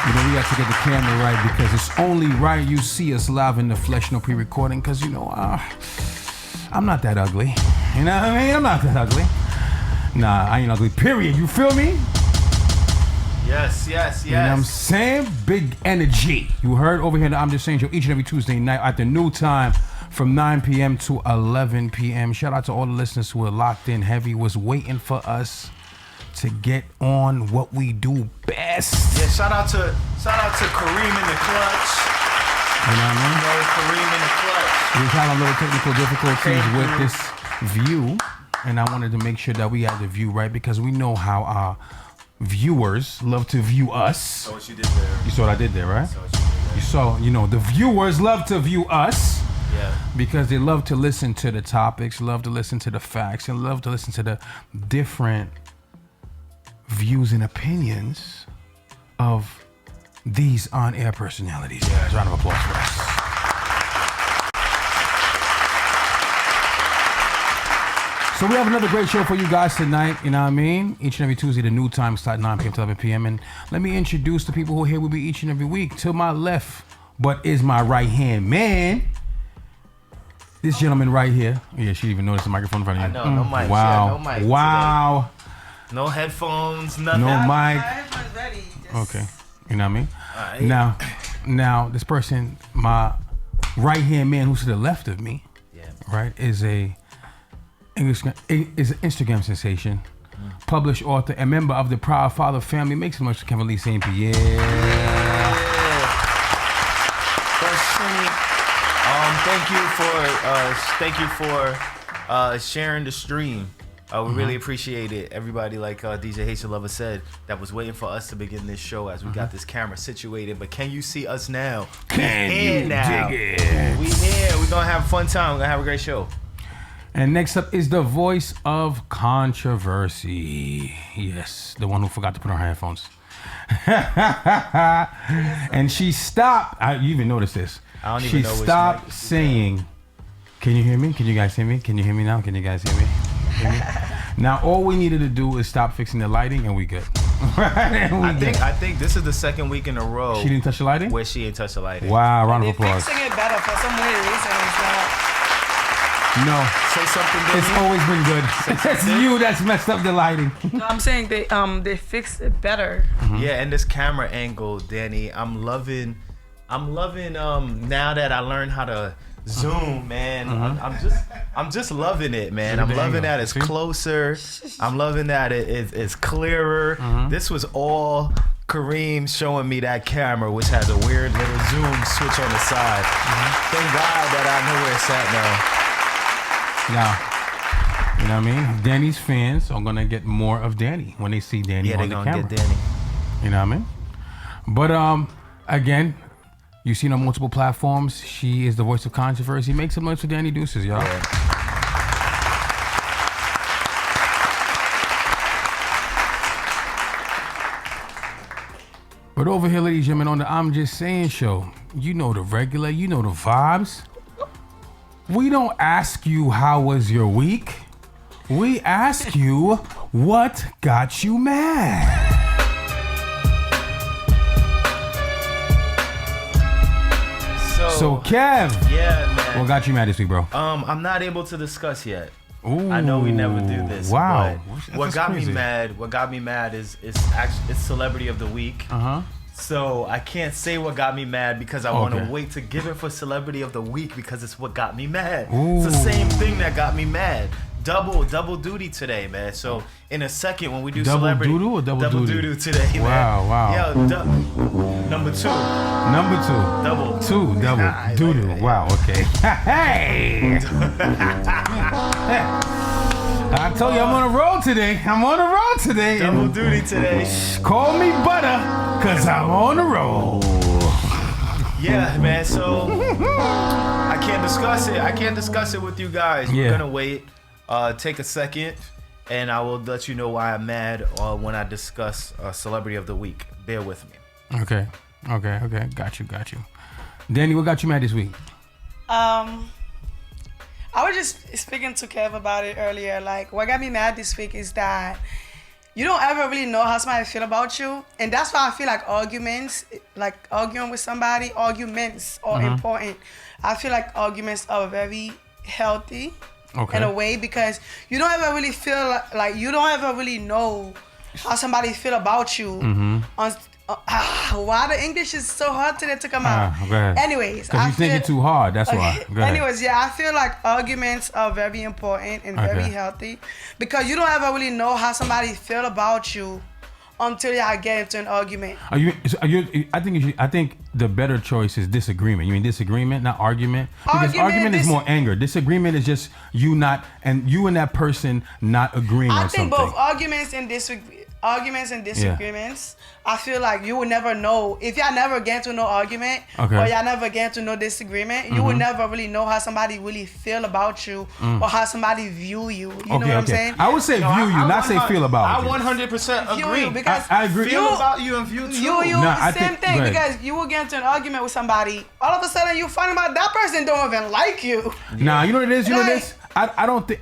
You know, we got to get the camera right because it's only right you see us live in the flesh, no pre-recording, because, you know, I'm not that ugly. You know what I mean? I'm not that ugly. Nah, I ain't ugly, period. You feel me? Yes. You know what I'm saying? Big energy. You heard over here that I'm Just Saying Show each and every Tuesday night at the new time from 9 p.m. to 11 p.m. Shout out to all the listeners who are locked in heavy, was waiting for us to get on what we do best. Yeah, shout out to Kareem in the clutch. You know what I mean? You know, Kareem in the clutch. We've had a little technical difficulties with this view, and I wanted to make sure that we had the view right because we know how our viewers love to view us. So what you did there. You saw what I did there, right? I saw what you did there. You saw, you know, the viewers love to view us. Yeah. Because they love to listen to the topics, love to listen to the facts, and love to listen to the different views and opinions of these on-air personalities. Yeah. Round of applause for us. So we have another great show for you guys tonight, you know what I mean? Each and every Tuesday, the new time start 9 p.m. to 11 p.m. And let me introduce the people who are here with me each and every week. To my left, but is my right-hand man, this gentleman right here. Yeah, she even noticed the microphone in front of you. I know, no mic. Wow. Yeah, no mic wow. Today. No headphones, nothing. No mic. My headphones ready. Okay. You know what I mean? Right. Now, this person, my right-hand man who's to the left of me, right, is an Instagram sensation, published author, and member of the Proud Father family. Make some noise for Kevin Lee St. Pierre. Thank you for sharing the stream. We really appreciate it. Everybody, like DJ Haitian Lover said, that was waiting for us to begin this show as we got this camera situated. But can you see us now? Can you now. dig it? We here. We're gonna have a fun time. We're gonna have a great show. And next up is the voice of controversy. Yes, the one who forgot to put on her headphones. And she stopped. You even noticed this. I don't even know which She stopped mic. saying, "Can you hear me? Can you guys hear me? Can you hear me now? Can you guys hear me?" Now all we needed to do is stop fixing the lighting, and we good. Right? I think this is the second week in a row She didn't touch the lighting. where she ain't touched the lighting. Wow! Round of They're applause. fixing it better for some weird reason. It's not. No, Say something, it's Danny. always been good. It's you that's messed up the lighting. No, I'm saying they fixed it better. Yeah, and this camera angle, Danny, I'm loving now that I learned how to zoom, man. I'm just loving it, man. I'm loving that it's closer. I'm loving that it's clearer. This was all Kareem showing me that camera, which has a weird little zoom switch on the side. Thank God that I know where it's at now. Now, you know what I mean? Danny's fans are gonna get more of Danny when they see Danny Yeah, on they're the gonna camera. get Danny. You know what I mean? But again, you've seen on multiple platforms. She is the voice of controversy. Make some noise for Danny Deuces, y'all. Yeah. But over here, ladies and gentlemen, on the I'm Just Saying show, you know the regular, you know the vibes. We don't ask you how was your week. We ask you what got you mad. So Kev, Yeah, man. what got you mad this week, bro? I'm not able to discuss yet. Ooh, I know we never do this. Wow. but What got me mad is actually it's Celebrity of the Week. Uh-huh. So I can't say what got me mad because I want Okay. to wait to give it for Celebrity of the Week because it's what got me mad. Ooh. It's the same thing that got me mad. Double duty today, man. So in a second when we do Double Celebrity, doodle or double duty? doodle today, man. Wow. Yo, number two, Number two. double. Double. Doodle. Wow, okay. Hey! I told you I'm on a roll today. Double duty today. Call me butter, cause I'm on a roll. Yeah, man. So I can't discuss it with you guys. Yeah. We're gonna wait. Take a second, and I will let you know why I'm mad when I discuss Celebrity of the Week. Bear with me. Okay. Got you. Danny, what got you mad this week? I was just speaking to Kev about it earlier. Like, what got me mad this week is that you don't ever really know how somebody feel about you, and that's why I feel like arguments, like arguing with somebody, arguments are important. I feel like arguments are very healthy in a way, because you don't ever really feel like you don't ever really know how somebody feel about you. Why the English is so hard today to come out. Go ahead. Anyways, because you think it too hard. That's why. Go ahead. Anyways, yeah, I feel like arguments are very important and very healthy, because you don't ever really know how somebody feel about you until y'all get into an argument. I think the better choice is disagreement. You mean disagreement, not argument? Because argument is more anger. Disagreement is just you and that person not agreeing on something. I think both arguments and disagreements. I feel like you would never know if y'all never get into no argument or y'all never get into no disagreement. You would never really know how somebody really feel about you or how somebody view you. You know what I'm saying? I would say view you, not say feel about you. I 100% agree. Because I agree. Feel about you and view too. Same thing, because you will get into an argument with somebody, all of a sudden you find out that person don't even like you. Nah, you know what it is? You know what it is? I don't think.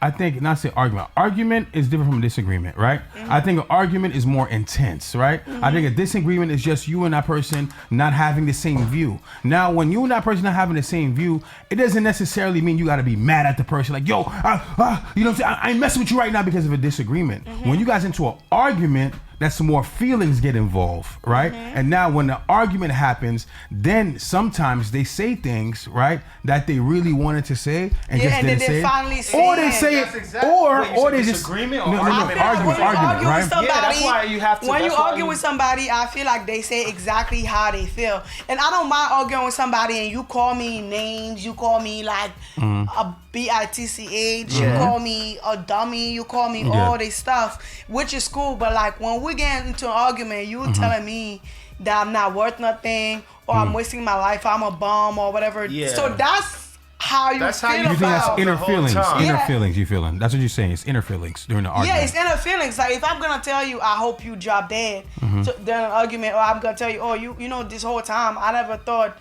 I think. Not say argument. Argument is different from a disagreement, right? I think an argument is more intense, right? I think a disagreement is just you and that person not having the same view. Now, when you and that person not having the same view, it doesn't necessarily mean you got to be mad at the person. Like, yo, you know what I'm saying? I ain't messing with you right now because of a disagreement. When you guys into an argument, that's more feelings get involved, right? And now when the argument happens, then sometimes they say things, right, that they really wanted to say and just didn't say it. Or they say it, or they just disagreement or argument, right? Somebody, that's why you have to. When you argue with somebody, I feel like they say exactly how they feel, and I don't mind arguing with somebody and you call me names, you call me like a bitch, you call me a dummy, you call me all this stuff, which is cool. But like when we get into an argument, you telling me that I'm not worth nothing, or I'm wasting my life, I'm a bum, or whatever. Yeah. So that's how you feel You think that's about inner the feelings? whole time. Inner feelings you feeling? That's what you're saying. It's inner feelings during the argument. Yeah, it's inner feelings. Like if I'm gonna tell you, I hope you drop dead during an argument, or I'm gonna tell you, oh, you know, this whole time I never thought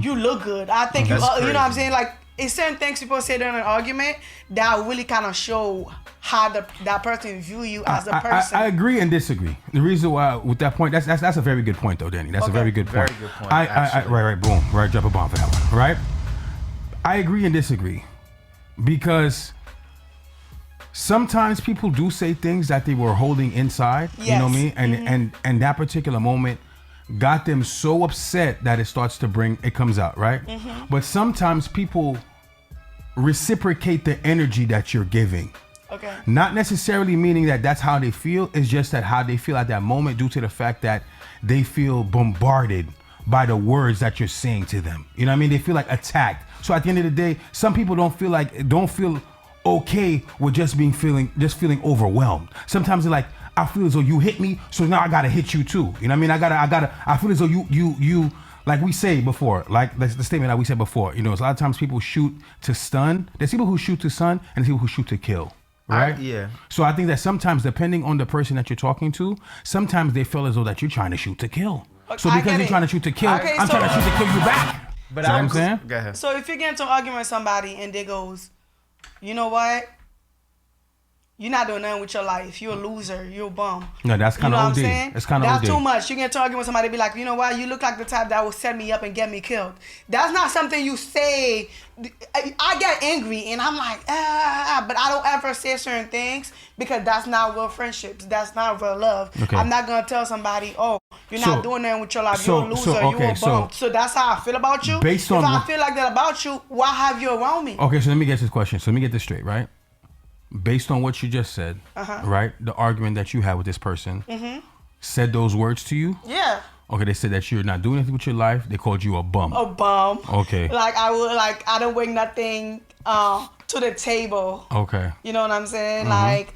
you look good. I think you know what I'm saying? Like it's certain things people say during an argument that really kind of show how that person view you as a person. I agree and disagree. The reason why with that point, that's a very good point though, Danny. That's a very good point. Very good point. Right, boom, right, drop a bomb for that one, right? I agree and disagree because sometimes people do say things that they were holding inside. Yes. You know what I mean? And that particular moment got them so upset that it comes out, right? But sometimes people reciprocate the energy that you're giving. Okay. Not necessarily meaning that that's how they feel. It's just that how they feel at that moment due to the fact that they feel bombarded by the words that you're saying to them. You know what I mean? They feel like attacked. So at the end of the day, some people don't feel okay with just feeling overwhelmed. Sometimes they're like, I feel as though you hit me, so now I gotta hit you too. You know what I mean? I feel as though you like we say before, like the statement that we said before, you know, a lot of times people shoot to stun. There's people who shoot to stun and there's people who shoot to kill. Right? Yeah. So I think that sometimes, depending on the person that you're talking to, sometimes they feel as though that you're trying to shoot to kill. So because you're trying to shoot to kill, I'm trying to shoot to kill you back. But you know what I'm saying? Go ahead. So if you get into an argument with somebody and they goes, you know what? You're not doing nothing with your life. You're a loser. You're a bum. No, that's kind of OD. That's kind of OD. That's too much. You get into an argument with somebody, be like, you know what? You look like the type that will set me up and get me killed. That's not something you say. I get angry and I'm like, but I don't ever say certain things because that's not real friendships. That's not real love. Okay. I'm not gonna tell somebody, oh, you're not doing nothing with your life. You're a loser. You're a bum. So that's how I feel about you. If I feel like that about you, why have you around me? Okay, so let me get this question. So let me get this straight, right? Based on what you just said, right? The argument that you had with this person said those words to you? Yeah. Okay, they said that you're not doing anything with your life. They called you a bum. A bum. Okay. I don't bring nothing to the table. Okay. You know what I'm saying? Like,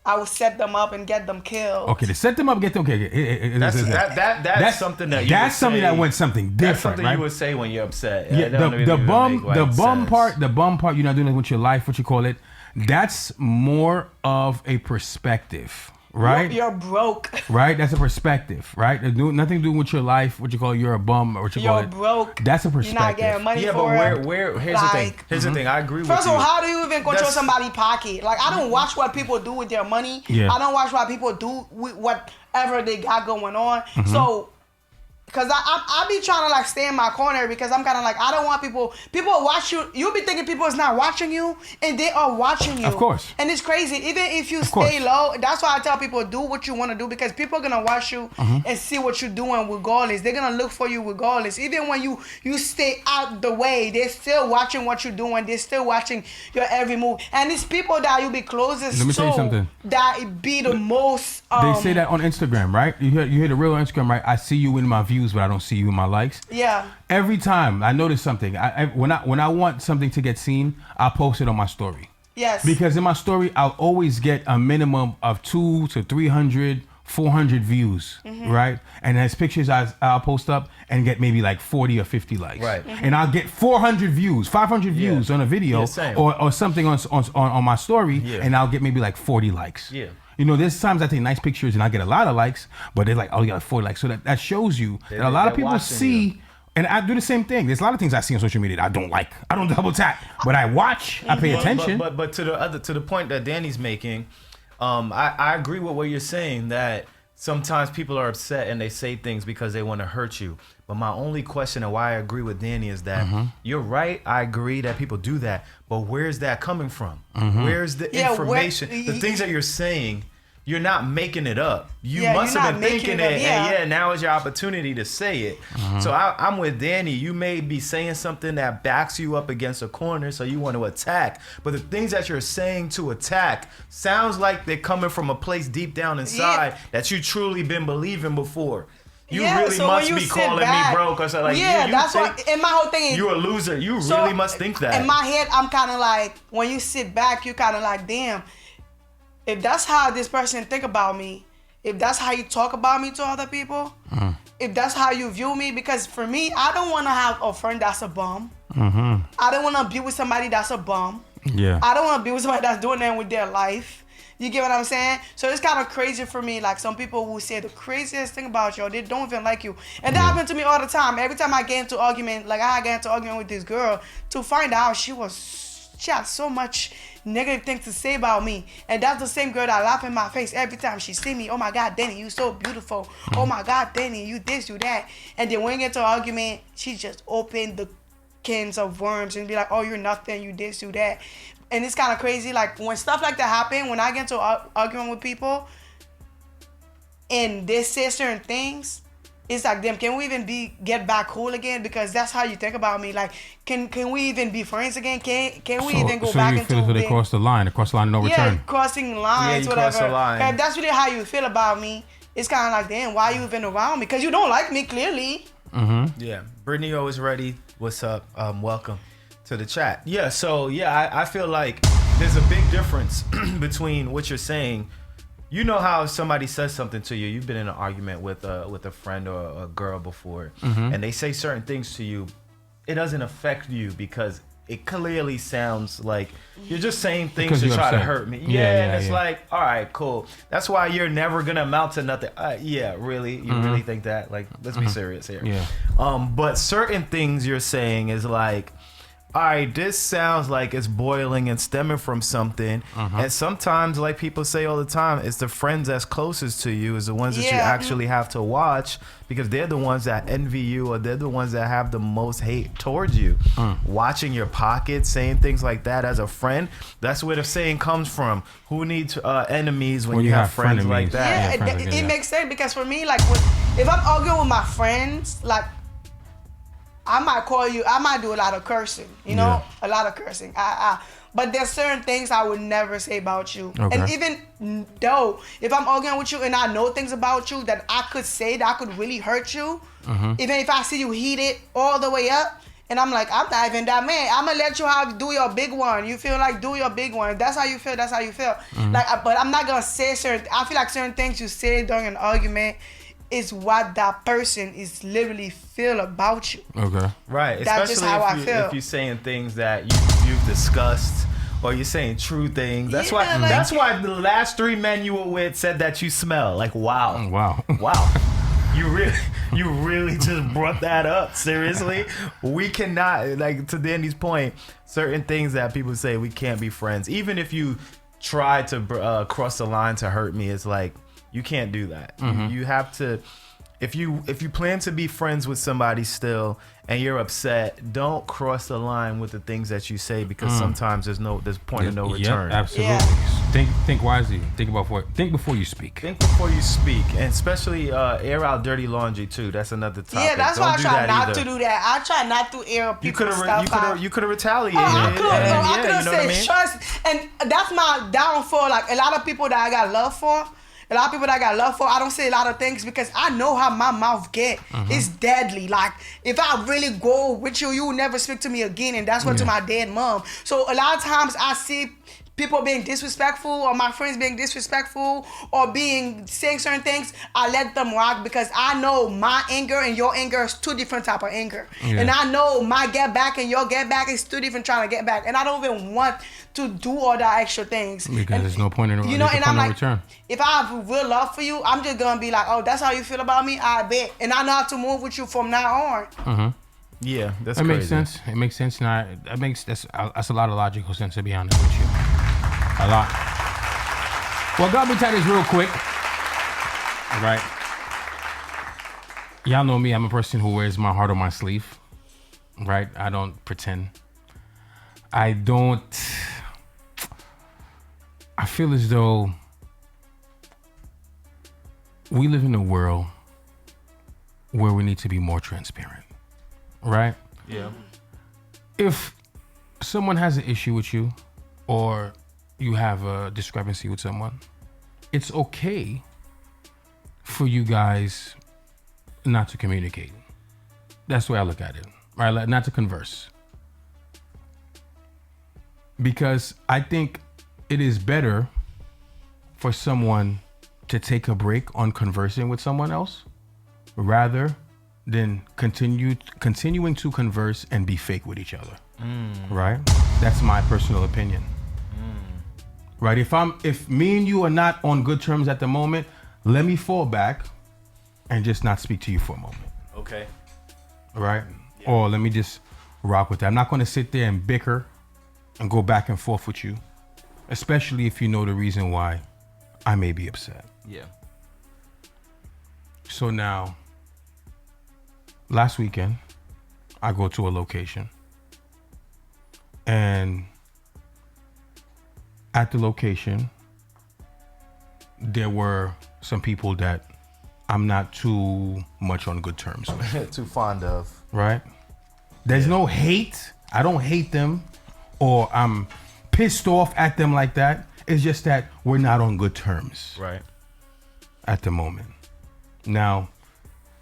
I will set them up and get them killed. Okay, to set them up, get them. Okay, that's something that you. That's something that went something different. That's something right? you would say when you're upset. Yeah, the bum part. You're not doing it with your life. What you call it? That's more of a perspective, right? You're broke. Right? That's a perspective, right? Nothing to do with your life, what you call you're a bum or what you call You're it. broke. That's a You're not perspective. getting money Yeah, for but it. where? Here's the thing. Here's the thing. I agree with you. First of all, how do you even control That's- somebody's pocket? Like, I don't watch what people do with their money. Yeah. I don't watch what people do with whatever they got going on. So, because I be trying to like stay in my corner because I'm kind of like, I don't want people watch you. You'll be thinking people is not watching you and they are watching you. Of course. And it's crazy. Even if you course. stay low, that's why I tell people do what you want to do because people are going to watch you and see what you're doing regardless. They're going to look for you regardless. Even when you stay out the way, they're still watching what you're doing. They're still watching your every move. And it's people that you be closest Let me tell you to something. that be the most... They say that on Instagram, right? You hear the real Instagram, right? I see you in my views, but I don't see you in my likes. Yeah. Every time I notice something, when I want something to get seen, I post it on my story. Yes. Because in my story, I'll always get a minimum of 200 to 300, 400 views, right? And there's pictures I'll post up and get maybe like 40 or 50 likes. Right. And I'll get 400 views, 500 views on a video Yeah, same. or something on my story, Yeah. and I'll get maybe like 40 likes. Yeah. You know, there's times I take nice pictures and I get a lot of likes, but they're like, oh, you got 40 likes. So that shows you that a lot of they're people watching see, you. and I do the same thing. There's a lot of things I see on social media that I don't like. I don't double tap, but I watch, I pay attention. But to the point that Danny's making, I agree with what you're saying that sometimes people are upset and they say things because they want to hurt you. But my only question and why I agree with Danny is that you're right. I agree that people do that, but where's that coming from? Where's the information? The things that you're saying, you're not making it up. You must you're have not been making thinking it up, it, yeah. and now is your opportunity to say it. So I'm with Danny. You may be saying something that backs you up against a corner, so you want to attack. But the things that you're saying to attack sounds like they're coming from a place deep down inside that you truly been believing before. You really so must when you be sit calling back, me broke or something. Like, yeah, you that's think what. And my whole thing is you're a loser. You so, really must think that. In my head, I'm kind of like, when you sit back, you're kind of like, damn. If that's how this person think about me, if that's how you talk about me to other people, if that's how you view me, because for me, I don't want to have a friend that's a bum. I don't want to be with somebody that's a bum. Yeah. I don't want to be with somebody that's doing that with their life. You get what I'm saying? So it's kind of crazy for me. Like, some people will say the craziest thing about you, they don't even like you. And that happened to me all the time. Every time I get into argument, like I get into argument with this girl, to find out she had so much negative things to say about me. And that's the same girl that laugh in my face every time she see me. Oh my God, Danny, you so beautiful. Oh my God, Danny, you this, you that. And then when we get to argument, she just opened the cans of worms and be like, oh, you're nothing, you this, you that. And it's kind of crazy. Like, when stuff like that happen, when I get into argument with people and they say certain things, it's like, damn, can we even get back cool again? Because that's how you think about me. Like, can we even be friends again? Can we even go back you into feel they being- cross the line of no yeah, return. crossing lines, you whatever. cross the line. If that's really how you feel about me, it's kind of like, damn, why you even around me? Because you don't like me, clearly. Yeah, Brittany always ready. What's up? Welcome to the chat. Yeah, so yeah, I feel like there's a big difference between what you're saying. You know how somebody says something to you. You've been in an argument with a friend or a girl before, and they say certain things to you. It doesn't affect you because it clearly sounds like you're just saying things Because to you're try to upset. hurt me. Yeah, And it's yeah. like, all right, cool. That's why you're never gonna amount to nothing. Yeah, really? You really think that? Like, let's be serious here. Yeah. But certain things you're saying is like, all right, this sounds like it's boiling and stemming from something. And sometimes, like people say all the time, it's the friends that's closest to you is the ones that you Yeah. actually have to watch because they're the ones that envy you or they're the ones that have the most hate towards you. Watching your pockets, saying things like that as a friend, that's where the saying comes from. Who needs enemies when you have friends like frenemies. that? Yeah, Yeah, friends it, like it that. makes sense because for me, like, if I'm arguing with my friends, like, I might call you, I might do a lot of cursing, you know, a lot of cursing. But there's certain things I would never say about you. Okay. And even though, if I'm arguing with you and I know things about you that I could say that could really hurt you, even if I see you heated all the way up, and I'm like, I'm not even that man. I'm gonna let you do your big one. You feel like do your big one. If that's how you feel. That's how you feel. But I'm not gonna say certain. I feel like certain things you say during an argument is what that person is literally feel about you. Okay. Right, That's especially just how I feel. if you're saying things that you've discussed or you're saying true things. That's Yeah, why. like- That's why the last 3 men you were with said that you smell. Like wow, Wow. wow. You really just brought that up. Seriously, we cannot, like, to Danny's point, certain things that people say we can't be friends. Even if you try to cross the line to hurt me, it's like you can't do that. You have to. If you plan to be friends with somebody still and you're upset, don't cross the line with the things that you say, because sometimes there's point of no return. Yeah, absolutely. Yeah. Think wisely. Think before you speak. Think before you speak, and especially air out dirty laundry too. That's another topic. Yeah, that's Don't why I do try that not either. to do that. I try not to air You people's could stuff out. have you could have retaliated. I could have you know what I said mean? trust, and that's my downfall. Like a lot of people that I got love for, I don't say a lot of things because I know how my mouth get. It's deadly. Like if I really go with you, you will never speak to me again, and that's what to my dead mom. So a lot of times I see people being disrespectful, or my friends being disrespectful, or saying certain things. I let them rock because I know my anger and your anger is 2 different type of anger, and I know my get back and your get back is 2 different trying to get back, and I don't even want to do all the extra things Because there's no point in you know, and I'm like, return. if I have real love for you, I'm just gonna be like, oh, that's how you feel about me, I bet, and I know how to move with you from now on. Yeah, that's That crazy. makes sense. It makes sense, and that's a lot of logical sense, to be honest with you. A lot. Well, got me tight is real quick. All right. Y'all know me. I'm a person who wears my heart on my sleeve. Right? I don't pretend. I feel as though we live in a world where we need to be more transparent. Right? Yeah. If someone has an issue with you, or you have a discrepancy with someone, it's okay for you guys not to communicate. That's the way I look at it, right? Like, not to converse. Because I think it is better for someone to take a break on conversing with someone else rather than continuing to converse and be fake with each other. Right? That's my personal opinion. Right? If me and you are not on good terms at the moment, let me fall back and just not speak to you for a moment. Okay. Right? Yeah. Or let me just rock with that. I'm not going to sit there and bicker and go back and forth with you, especially if you know the reason why I may be upset. Yeah. So now, last weekend, I go to a location, and at the location, there were some people that I'm not too much on good terms with. Too fond of. Right? There's no hate. I don't hate them, or I'm pissed off at them like that. It's just that we're not on good terms. Right. At the moment. Now,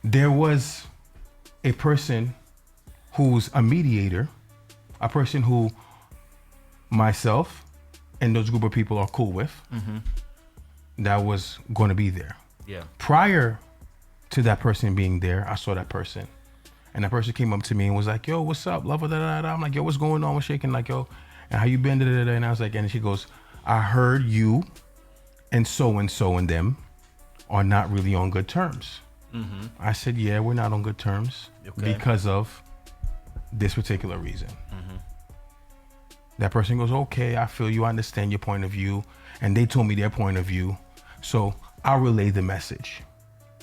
there was a person who's a mediator, a person who myself and those group of people are cool with, that was going to be there. Yeah. Prior to that person being there, I saw that person, and that person came up to me and was like, yo, what's up, love, da, da, da. I'm like, yo, what's going on? We're shaking, like, yo, and how you been, da, da, da. And I was like, and she goes, I heard you and so and them are not really on good terms. I said, yeah, we're not on good terms because of this particular reason. That person goes, okay, I feel you, I understand your point of view, and they told me their point of view, so I'll relay the message.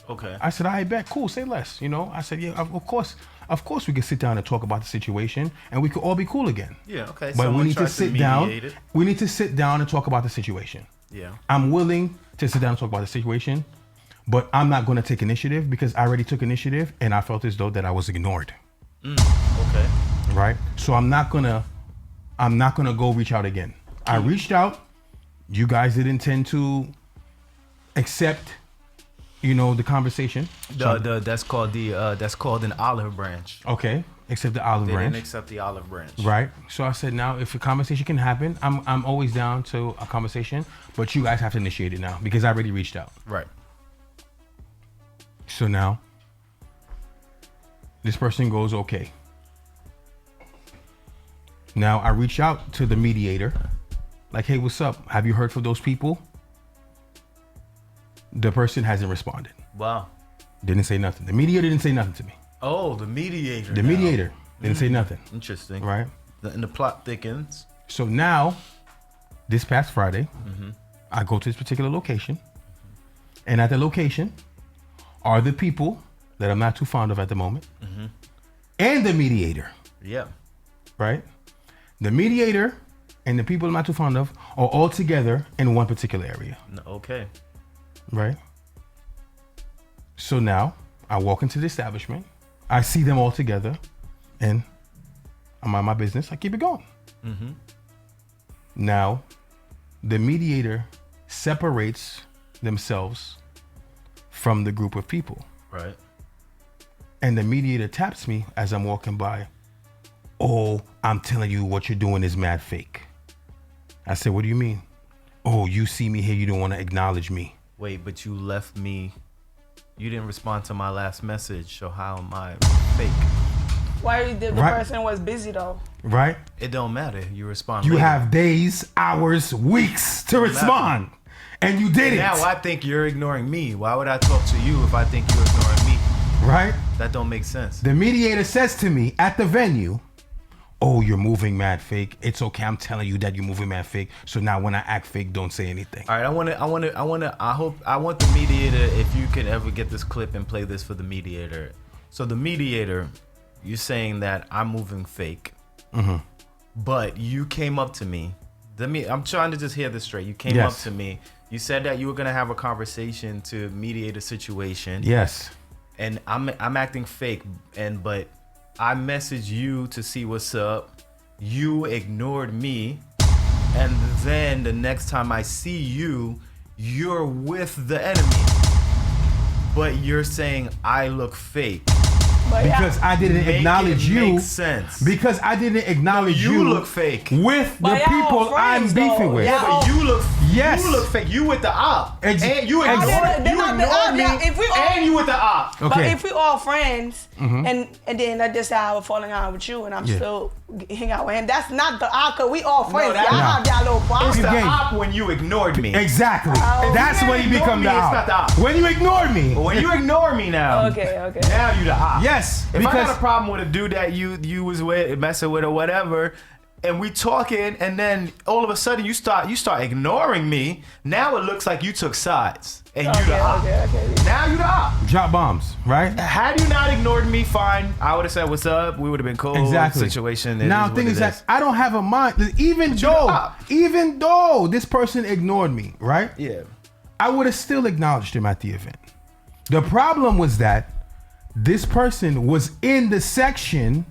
Okay. I said, I bet, cool, say less. You know, I said, yeah, of course we can sit down and talk about the situation, and we could all be cool again. Yeah. Okay. But we need to tried sit mediate down. it. We need to sit down and talk about the situation. Yeah. I'm willing to sit down and talk about the situation, but I'm not going to take initiative because I already took initiative, and I felt as though that I was ignored. Okay. Right? So I'm not gonna go reach out again. I reached out. You guys didn't tend to accept, the conversation. That's called an olive branch. Okay, accept the olive They branch. didn't accept the olive branch. Right. So I said, now if a conversation can happen, I'm always down to a conversation, but you guys have to initiate it now because I already reached out. Right. So now, this person goes, okay. Now I reach out to the mediator like, hey, what's up? Have you heard from those people? The person hasn't responded. Wow. Didn't say nothing. The mediator didn't say nothing to me. Oh, the mediator. The mediator didn't say nothing. Interesting. Right? And the plot thickens. So now, this past Friday, I go to this particular location. And at the location are the people that I'm not too fond of at the moment. And the mediator. Yeah. Right? The mediator and the people I'm not too fond of are all together in one particular area. Okay. Right? So now I walk into the establishment. I see them all together and I'm on my business. I keep it going. Now, the mediator separates themselves from the group of people. Right. And the mediator taps me as I'm walking by. Oh, I'm telling you what you're doing is mad fake. I said, what do you mean? Oh, you see me here, you don't want to acknowledge me. Wait, but you left me. You didn't respond to my last message, so how am I fake? Why the Right. person was busy though? Right? It don't matter. You respond. You later. have days, hours, weeks to respond. And you didn't. Now I think you're ignoring me. Why would I talk to you if I think you're ignoring me? Right? That don't make sense. The mediator says to me at the venue, oh, you're moving mad fake. It's okay. I'm telling you that you're moving mad fake. So now when I act fake, don't say anything. All right, I want the mediator, if you could ever get this clip and play this for the mediator. So the mediator, you're saying that I'm moving fake, but you came up to me. I'm trying to just hear this straight. You came up to me. You said that you were gonna have a conversation to mediate a situation. Yes. And I'm acting fake, but I messaged you to see what's up. You ignored me. And then the next time I see you, you're with the enemy. But you're saying I look fake. But Because I didn't Make acknowledge it you. make sense. Because I didn't acknowledge You you. look fake. With the But y'all people I'm friends, beefing though. with. Yeah. But you look Yes. You look fake. You with the op. Ex- And you Ex- ignored, They're not the op. me. Yeah, if we all- And you with the op. But Okay. if we all friends, and then I just say I was falling out with you, and I'm Yeah. still hang out with him, that's not the op. Cause we all friends. that- Y'all No. have y'all little It's problems. the game. op when you ignored me. Exactly. Oh. That's You when you didn't become ignore the me, it's op. not the op. When you ignore me. But when you ignore me now, Okay. now you the op. Yes. If I Because got a problem with a dude that you was with, messing with or whatever, and we talking, and then all of a sudden you start ignoring me, now it looks like you took sides, and you the op. Okay. Now you the op. drop bombs, right? Had you not ignored me, fine. I would have said what's up. We would have been cool. Exactly. Situation. Now, what thing it is that I don't have a mind. Even though this person ignored me, right? Yeah. I would have still acknowledged him at the event. The problem was that this person was in the section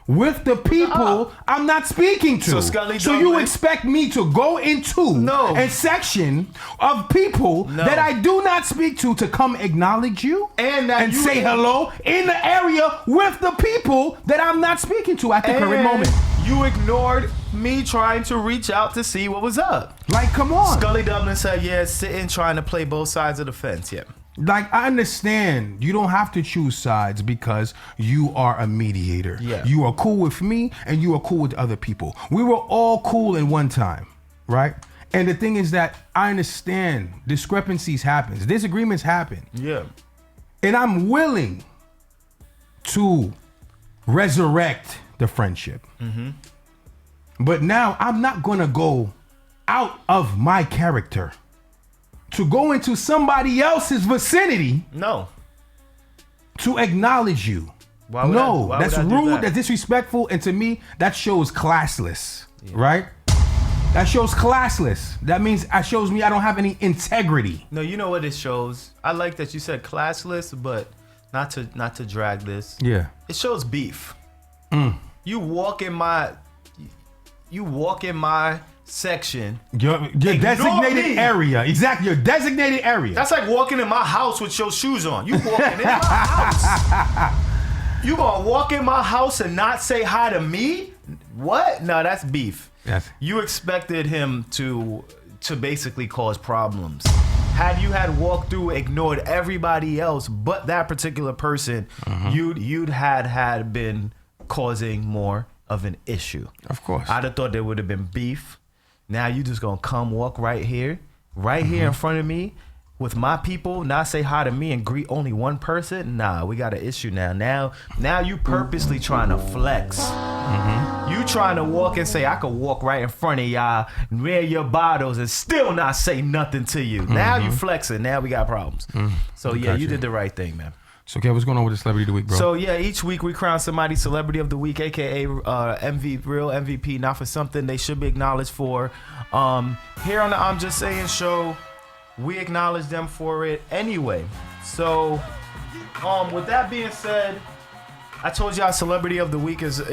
with the people I'm not speaking to. So Scully So you Douglas- expect me to go into No. a section of people No. that I do not speak to come acknowledge you And that you- say hello in the area with the people that I'm not speaking to at the current And moment. you ignored me trying to reach out to see what was up. Like, come on. Scully Dublin said, yeah, sitting trying to play both sides of the fence. Yeah. Like, I understand you don't have to choose sides because you are a mediator. Yeah. You are cool with me and you are cool with other people. We were all cool in one time, right? And the thing is that I understand discrepancies happen, disagreements happen. Yeah. And I'm willing to resurrect the friendship. But now I'm not going to go out of my character to go into somebody else's vicinity No. to acknowledge you. Why would No, I- why that's would I do rude, that? that's disrespectful, and to me, that shows classless, right? That shows classless. That means that shows me I don't have any integrity. No, you know what it shows? I like that you said classless, but not to drag this. Yeah. It shows beef. You walk in my section. Your Ignore designated me. area. Exactly, your designated area. That's like walking in my house with your shoes on. You walking in my house. You gonna walk in my house and not say hi to me? What? No, that's beef. Yes. You expected him to basically cause problems. Had you had walked through, ignored everybody else but that particular person, you'd had been causing more of an issue. Of course. I'd have thought there would have been beef. Now you just gonna come walk right here in front of me with my people, not say hi to me and greet only one person? Nah, we got an issue now. Now you purposely trying to flex. You trying to walk and say, I could walk right in front of y'all, wear your bottles and still not say nothing to you. Now you flexing. Now we got problems. So yeah, you did the right thing, man. So, Kev, what's going on with the Celebrity of the Week, bro? So, yeah, each week we crown somebody Celebrity of the Week, a.k.a. real MVP, not for something they should be acknowledged for. Here on the I'm Just Saying show, we acknowledge them for it anyway. So, with that being said, I told y'all Celebrity of the Week is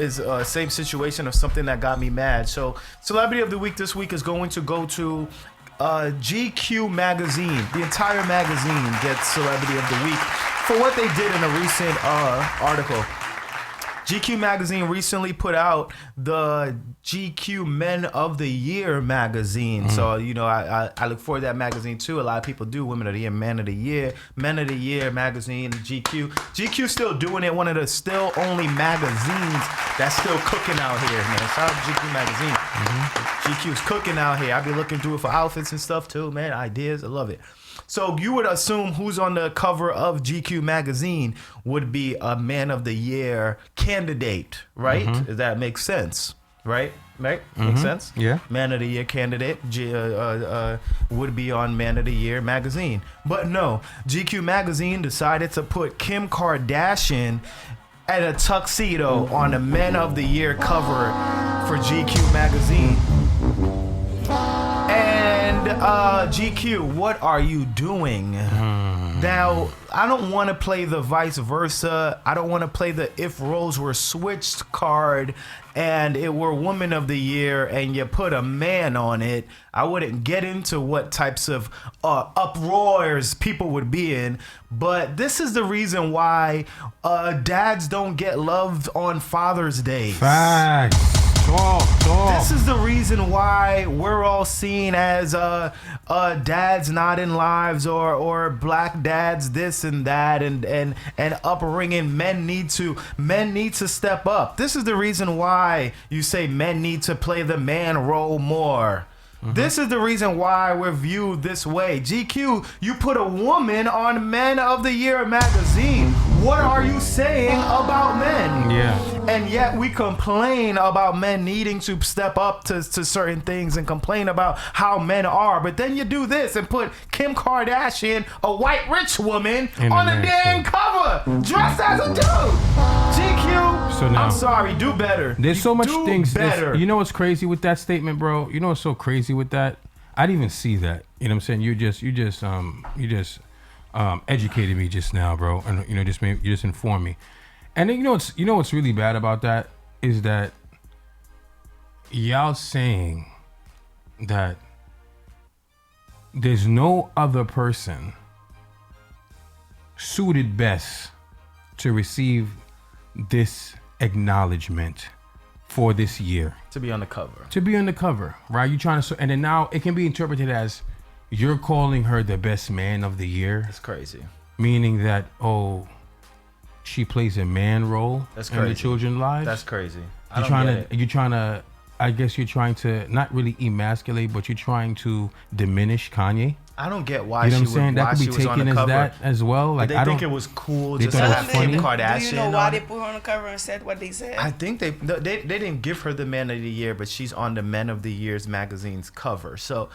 same situation of something that got me mad. So, Celebrity of the Week this week is going to go to GQ magazine. The entire magazine gets Celebrity of the Week for what they did in a recent article. GQ magazine recently put out the GQ Men of the Year magazine. So, you know, I look forward to that magazine too. A lot of people do. Women of the Year, Men of the Year magazine, GQ. GQ still doing it. One of the still only magazines that's still cooking out here, man. Shout out to GQ magazine. GQ's cooking out here. I be looking through it for outfits and stuff too, man. Ideas. I love it. So you would assume who's on the cover of GQ magazine would be a Man of the Year candidate, right? Does that make sense, right? Makes sense? Yeah. Man of the Year candidate would be on Man of the Year magazine. But no, GQ magazine decided to put Kim Kardashian at a tuxedo on the Men of the Year cover for GQ magazine. And GQ, what are you doing? Now, I don't want to play the vice versa. I don't want to play the if roles were switched card and it were Woman of the Year and you put a man on it. I wouldn't get into what types of uproars people would be in. But this is the reason why dads don't get loved on Father's Day. Facts. Talk. This is the reason why we're all seen as dads not in lives or black dads this and that and upbringing. Men need to step up. This is the reason why you say men need to play the man role more. This is the reason why we're viewed this way. GQ, you put a woman on Men of the Year magazine. What are you saying about men? Yeah. And yet we complain about men needing to step up to certain things and complain about how men are. But then you do this and put Kim Kardashian, a white rich woman, on the damn cover, dressed as a dude. GQ, So now, I'm sorry, do better. There's so much Do things. better. You know what's crazy with that statement, bro? You know what's so crazy with that? I didn't even see that. You know what I'm saying? You just educated me just now, bro, and you just informed me. And then you know what's really bad about that is that y'all saying that there's no other person suited best to receive this acknowledgement for this year. To be on the cover. To be on the cover, right? You trying to, and then now it can be interpreted as you're calling her the best man of the year. That's crazy. Meaning that, she plays a man role That's in crazy. the children's lives. That's crazy. You're trying to, I guess you're trying to not really emasculate, but you're trying to diminish Kanye. I don't get why You know she what I'm saying? would, That why could she be was on taken the as cover. that as well. Like Did I they think don't. it was cool They just to thought it have was funny? Kim Do Kardashian you know why on they it? put her on the cover and said what they said? I think they didn't give her the Man of the Year, but she's on the Men of the Year's magazine's cover. So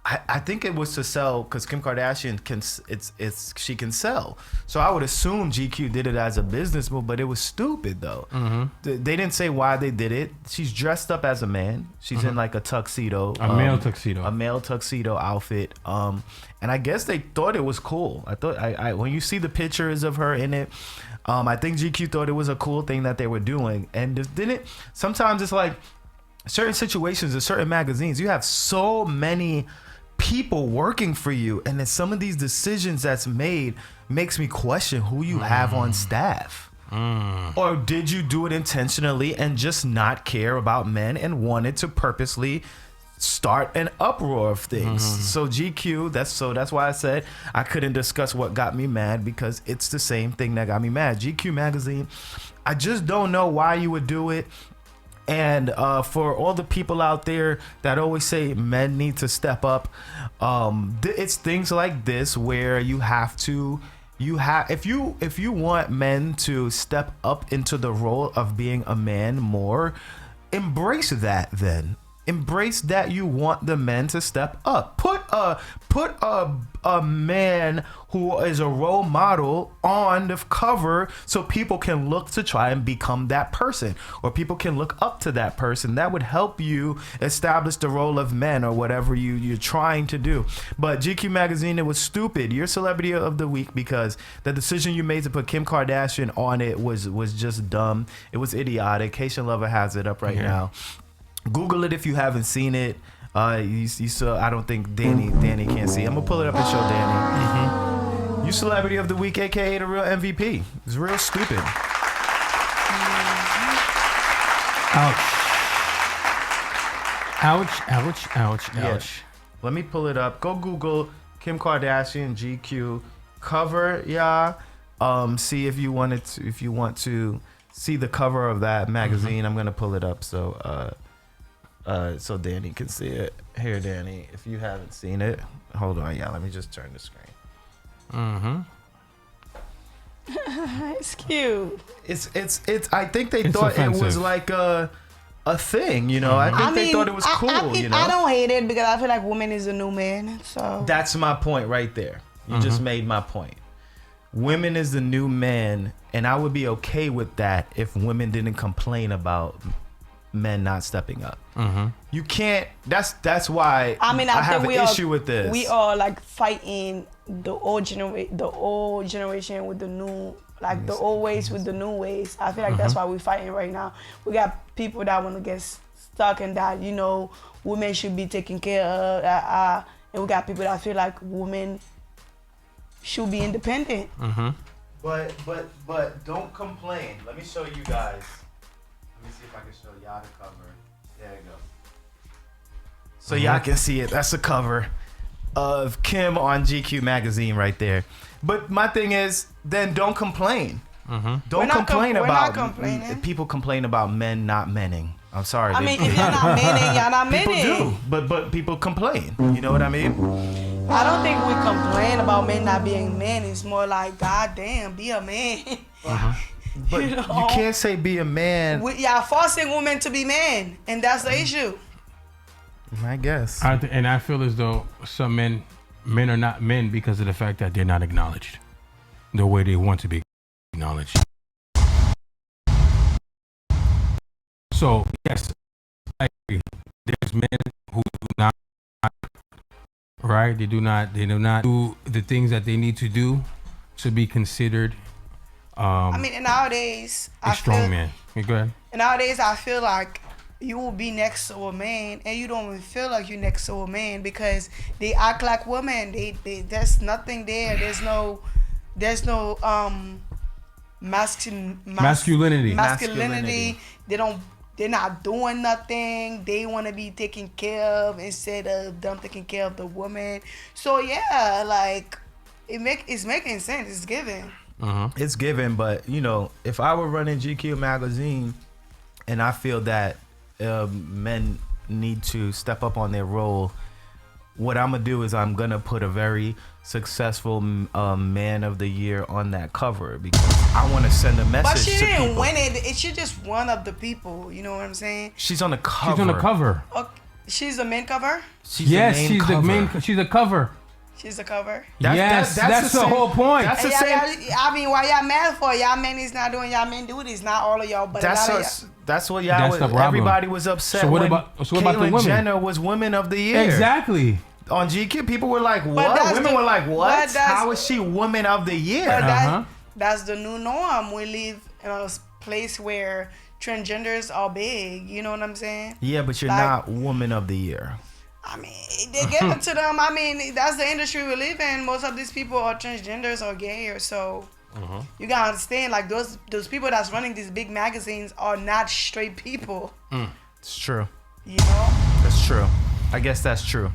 I think it was to sell because Kim Kardashian she can sell. So I would assume GQ did it as a business move, but it was stupid though. They didn't say why they did it. She's dressed up as a man. She's in like a tuxedo, A male tuxedo. a male tuxedo outfit. And I guess they thought it was cool. I thought when you see the pictures of her in it, I think GQ thought it was a cool thing that they were doing. And didn't sometimes it's like certain situations in certain magazines, you have so many people working for you, and then some of these decisions that's made makes me question who you have on staff. Or did you do it intentionally and just not care about men and wanted to purposely start an uproar of things? So GQ, that's why I said I couldn't discuss what got me mad, because it's the same thing that got me mad. GQ magazine, I just don't know why you would do it. And for all the people out there that always say men need to step up, it's things like this where if you want men to step up into the role of being a man more, embrace that. Then embrace that you want the men to step up. Put a man who is a role model on the cover so people can look to try and become that person, or people can look up to that person. That would help you establish the role of men or whatever you're trying to do. But GQ magazine, it was stupid. You're celebrity of the week because the decision you made to put Kim Kardashian on it was just dumb. It was idiotic. Haitian Lover has it up right now. Google it if you haven't seen it. You saw. I don't think Danny can't see. I'm gonna pull it up and show Danny. You celebrity of the week, aka the real MVP. It's real stupid. Ouch. Yeah. Let me pull it up. Go Google Kim Kardashian GQ cover. Yeah. See if you want to see the cover of that magazine. I'm gonna pull it up so Danny can see it. Here, Danny, if you haven't seen it, hold on. Yeah, let me just turn the screen. It's cute. It's. I think they It's thought offensive. it was like a thing, you know. I think they thought it was cool, you know. I don't hate it because I feel like woman is a new man. So That's my point right there. You just made my point. Women is the new man, and I would be okay with that if women didn't complain about men not stepping up. You can't. That's why I have think an issue with this. We are like fighting the old generation with the new, like the old ways with the new ways. I feel like that's why we're fighting right now. We got people that want to get stuck in that, you know, women should be taken care of, and we got people that feel like women should be independent. But don't complain. Let me show you guys. Let me see if I can show y'all the cover. There you go. So y'all can see it. That's the cover of Kim on GQ magazine right there. But my thing is, then don't complain. Don't complain we're not about complaining. people complain about men not menning. I'm sorry. I mean, if you're not manning, you're not people manning. do, but people complain. You know what I mean? I don't think we complain about men not being men. It's more like, God damn, be a man. But You know? you can't say be a man. Y'all forcing women to be men, and that's the issue. I guess. And I feel as though some men are not men because of the fact that they're not acknowledged the way they want to be acknowledged. So yes, I agree. There's men who do not, right? They do not do the things that they need to do to be considered. I mean, nowadays, A strong man. You go ahead. Nowadays, I feel like you will be next to a man and you don't even feel like you're next to a man because they act like women. They there's nothing there. There's no Masculinity. They're not doing nothing. They want to be taken care of instead of them taking care of the woman. So yeah, like it's making sense. It's given. It's given, but you know, if I were running GQ magazine and I feel that men need to step up on their role, what I'm gonna do is I'm gonna put a very successful man of the year on that cover because I want to send a message. But she to didn't people. win it. She's just one of the people. You know what I'm saying? She's on the cover. She's on the cover. Okay. She's the main cover. She's Yes, the main she's cover. the main. She's a cover. She's the cover. Yes, that's the whole point. That's the Hey, same. I mean, why y'all mad for? Y'all men is not doing y'all men duties. Not all of y'all, but That's a lot us. of y'all. That's what y'all. That's the problem. Everybody was upset. So what when about the Caitlyn women? Jenner was Woman of the Year. Exactly. On GQ, people were like, "What?" that's Women the- were like, but "What? that's- How is she Woman of the Year?" But Uh-huh. that's the new norm. We live in a place where transgenders are big. You know what I'm saying? Yeah, but you're Like- not Woman of the Year. I mean, they give it to them. I mean, that's the industry we live in. Most of these people are transgenders or gay, or so. You gotta understand, like those people that's running these big magazines are not straight people. It's true. You know? That's true. I guess that's true.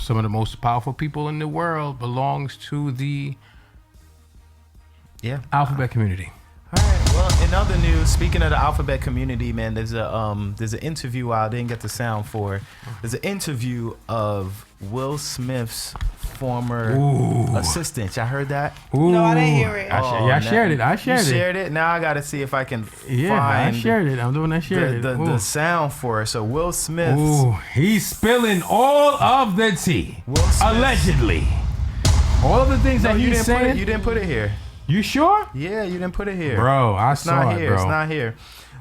Some of the most powerful people in the world belongs to the Yeah. alphabet community. All right. Well, in other news, speaking of the alphabet community, man, there's an interview I didn't get the sound for. There's an interview of Will Smith's former assistant. Y'all heard that? No, I didn't hear it. I shared it. I shared You it. shared it? Now I got to see if I can Yeah, find I shared it. I'm doing that. Shared the sound for it. So Will Smith. He's spilling all of the tea. Will Smith. Allegedly. All of the things that you he's didn't put saying. it, you didn't put it here. You sure? Yeah, you didn't put it here. Bro, I It's saw not it, here. bro. It's not here.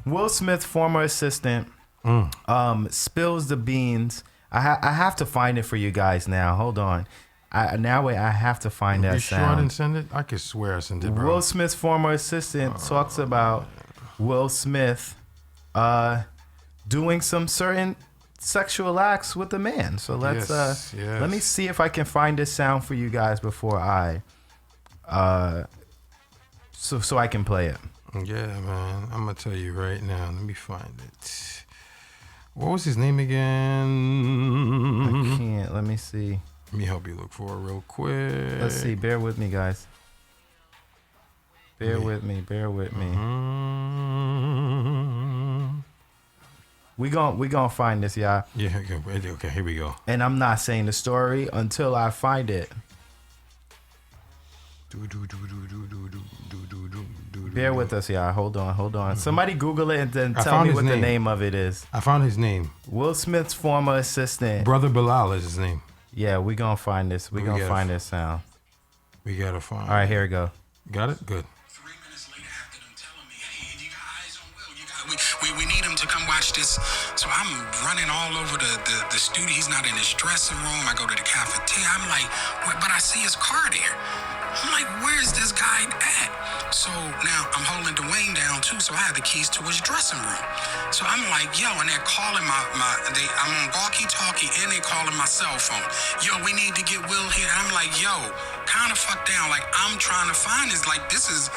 Will Smith's former assistant spills the beans. I have to find it for you guys now. Hold on. I have to find that You sound. sure I didn't send it? I could swear I sent it, bro. Will Smith's former assistant talks about Will Smith doing some certain sexual acts with a man. So let's Yes. let me see if I can find this sound for you guys before I so I can play it. Yeah, man. I'm gonna tell you right now. Let me find it. What was his name again? I can't. Let me see. Let me help you look for it real quick. Let's see. Bear with me, guys. Bear with me. Bear with me. We gonna find this, y'all. Yeah. Okay. Here we go. And I'm not saying the story until I find it. Bear with us, y'all. Hold on. Somebody Google it and then tell found me his what the name. name of it is. I found his name. Will Smith's former assistant. Brother Bilal is his name. Yeah, we gonna find this. We gonna find this sound. We gotta find. All right, here we go. Got it? Good. 3 minutes later, after them telling me, "Hey, you got eyes on Will? We need him to come watch this." So I'm running all over the studio. He's not in his dressing room. I go to the cafeteria. I'm like, but I see his car there. I'm like, where's this guy at? So now I'm holding Dwayne down too. So I have the keys to his dressing room. So I'm like, yo, and they're calling I'm on walkie-talkie and they calling my cell phone. Yo, we need to get Will here. I'm like, yo, kind of fucked down. Like I'm trying to find this. Like this is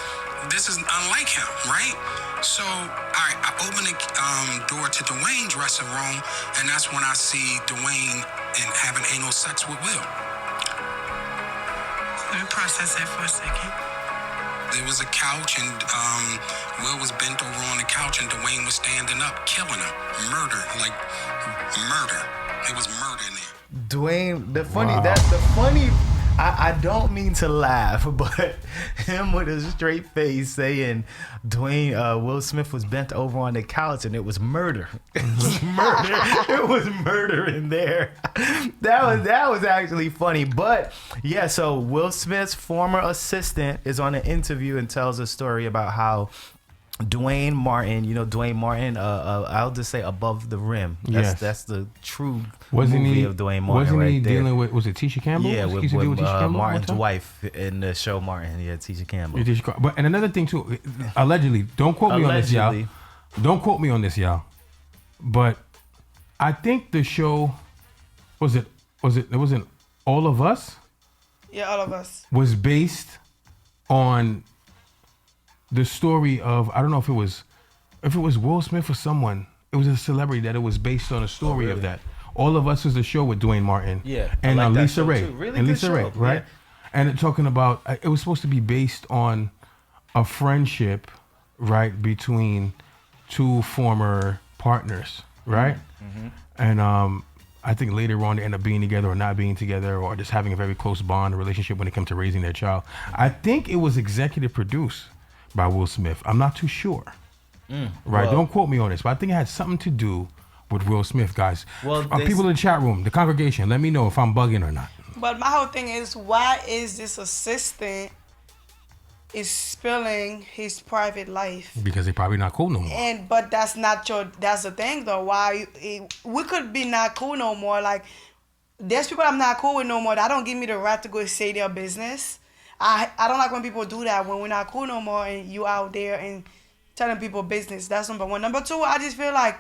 unlike him, right? So, all right, I open the door to Dwayne's dressing room, and that's when I see Dwayne and having anal sex with Will. Let me process that for a second. There was a couch, and Will was bent over on the couch, and Dwayne was standing up, killing him. Murder. It was murder in there. Dwayne, the funny Wow. I don't mean to laugh, but him with a straight face saying Will Smith was bent over on the couch and it was murder. It was murder. It was murder in there. That was actually funny. But yeah, so Will Smith's former assistant is on an interview and tells a story about how Dwayne Martin, I'll just say Above the Rim. That's the true movie of Dwayne Martin. Wasn't he there. dealing with, was it Tisha Campbell? Yeah, Was with, he dealing with, with Tisha Campbell Martin's one time? wife in the show Martin. Yeah, Tisha Campbell. But and another thing too, allegedly, don't quote me on this, y'all. Allegedly. Don't quote me on this, y'all. But I think the show it wasn't All of Us Yeah, all of us. was based on the story of, I don't know if it was Will Smith or someone. It was a celebrity that it was based on a story of that. All of Us is a show with Dwayne Martin. Yeah, I And like that Lisa show Ray. too. Really and good Lisa show, Ray, right? yeah. And it talking about, it was supposed to be based on a friendship, right, between two former partners, right? Mm-hmm. And I think later on they end up being together or not being together or just having a very close bond, a relationship when it comes to raising their child. I think it was executive produced by Will Smith. I'm not too sure. Right? well- Don't quote me on this, but I think it had something to do with Will Smith, guys. Well, they People in the chat room, the congregation, let me know if I'm bugging or not. But my whole thing is, why is this assistant is spilling his private life? Because they're probably not cool no more. But that's the thing though. Why we could be not cool no more. Like there's people I'm not cool with no more. That don't give me the right to go say their business. I don't like when people do that when we're not cool no more and you out there and telling people business. That's number one. Number two, I just feel like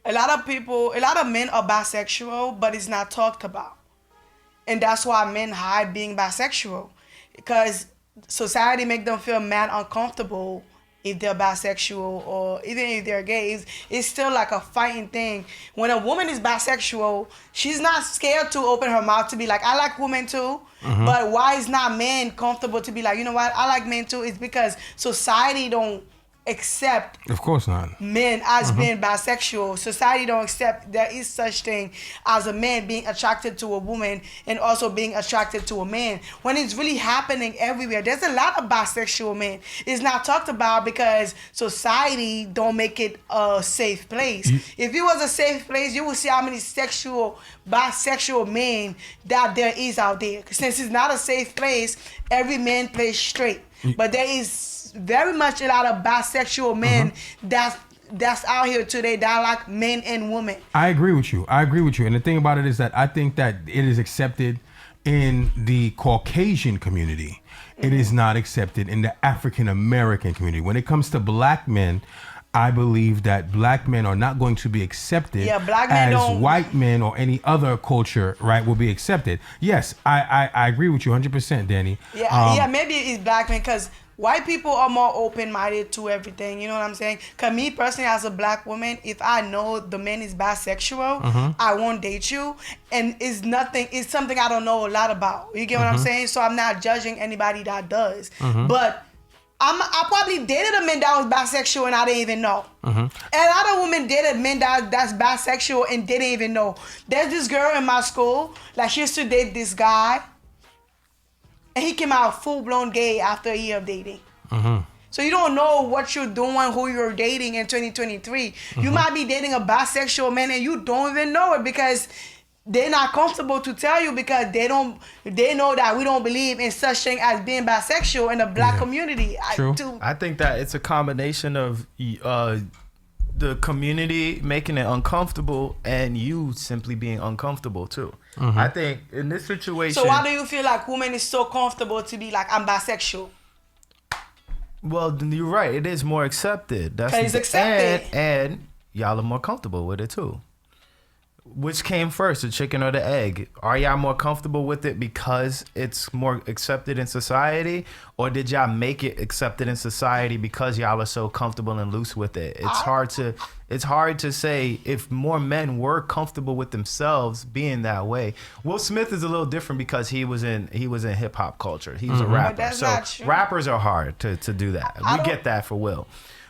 a lot of men are bisexual, but it's not talked about. And that's why men hide being bisexual. Because society make them feel mad uncomfortable if they're bisexual or even if they're gay. It's still like a fighting thing. When a woman is bisexual, she's not scared to open her mouth to be like, I like women too. But why is not men comfortable to be like, you know what, I like men too? It's because society don't accept Of course not. men as being bisexual. Society don't accept there is such thing as a man being attracted to a woman and also being attracted to a man, when it's really happening everywhere. There's a lot of bisexual men. It's not talked about because society don't make it a safe place. If it was a safe place, you would see how many bisexual men that there is out there. Since it's not a safe place, every man plays straight. But there is very much a lot of bisexual men that's out here today that like men and women. I agree with you. And the thing about it is that I think that it is accepted in the Caucasian community. It is not accepted in the African American community. When it comes to black men, I believe that black men are not going to be accepted black men as white men or any other culture, right, will be accepted. Yes, I agree with you 100%, Danny. Maybe it's black men because white people are more open-minded to everything. You know what I'm saying? Because me personally, as a black woman, if I know the man is bisexual, I won't date you. And it's something I don't know a lot about. You get what I'm saying? So I'm not judging anybody that does. But I probably dated a man that was bisexual and I didn't even know. And other women dated men that's bisexual and didn't even know. There's this girl in my school, like she used to date this guy, and he came out full-blown gay after a year of dating. So you don't know what you're doing, who you're dating in 2023. You might be dating a bisexual man and you don't even know it because they're not comfortable to tell you because they know that we don't believe in such thing as being bisexual in the black community. True. I think that it's a combination of the community making it uncomfortable and you simply being uncomfortable too. I think in this situation. So why do you feel like women is so comfortable to be like, I'm bisexual? Well, you're right. It is more accepted. It's accepted. And y'all are more comfortable with it too. Which came first, the chicken or the egg? Are y'all more comfortable with it because it's more accepted in society? Or did y'all make it accepted in society because y'all are so comfortable and loose with it? It's hard to say if more men were comfortable with themselves being that way. Will Smith is a little different because he was in hip hop culture. He was a rapper. That's So not true. rappers are hard to do that. We get that for Will.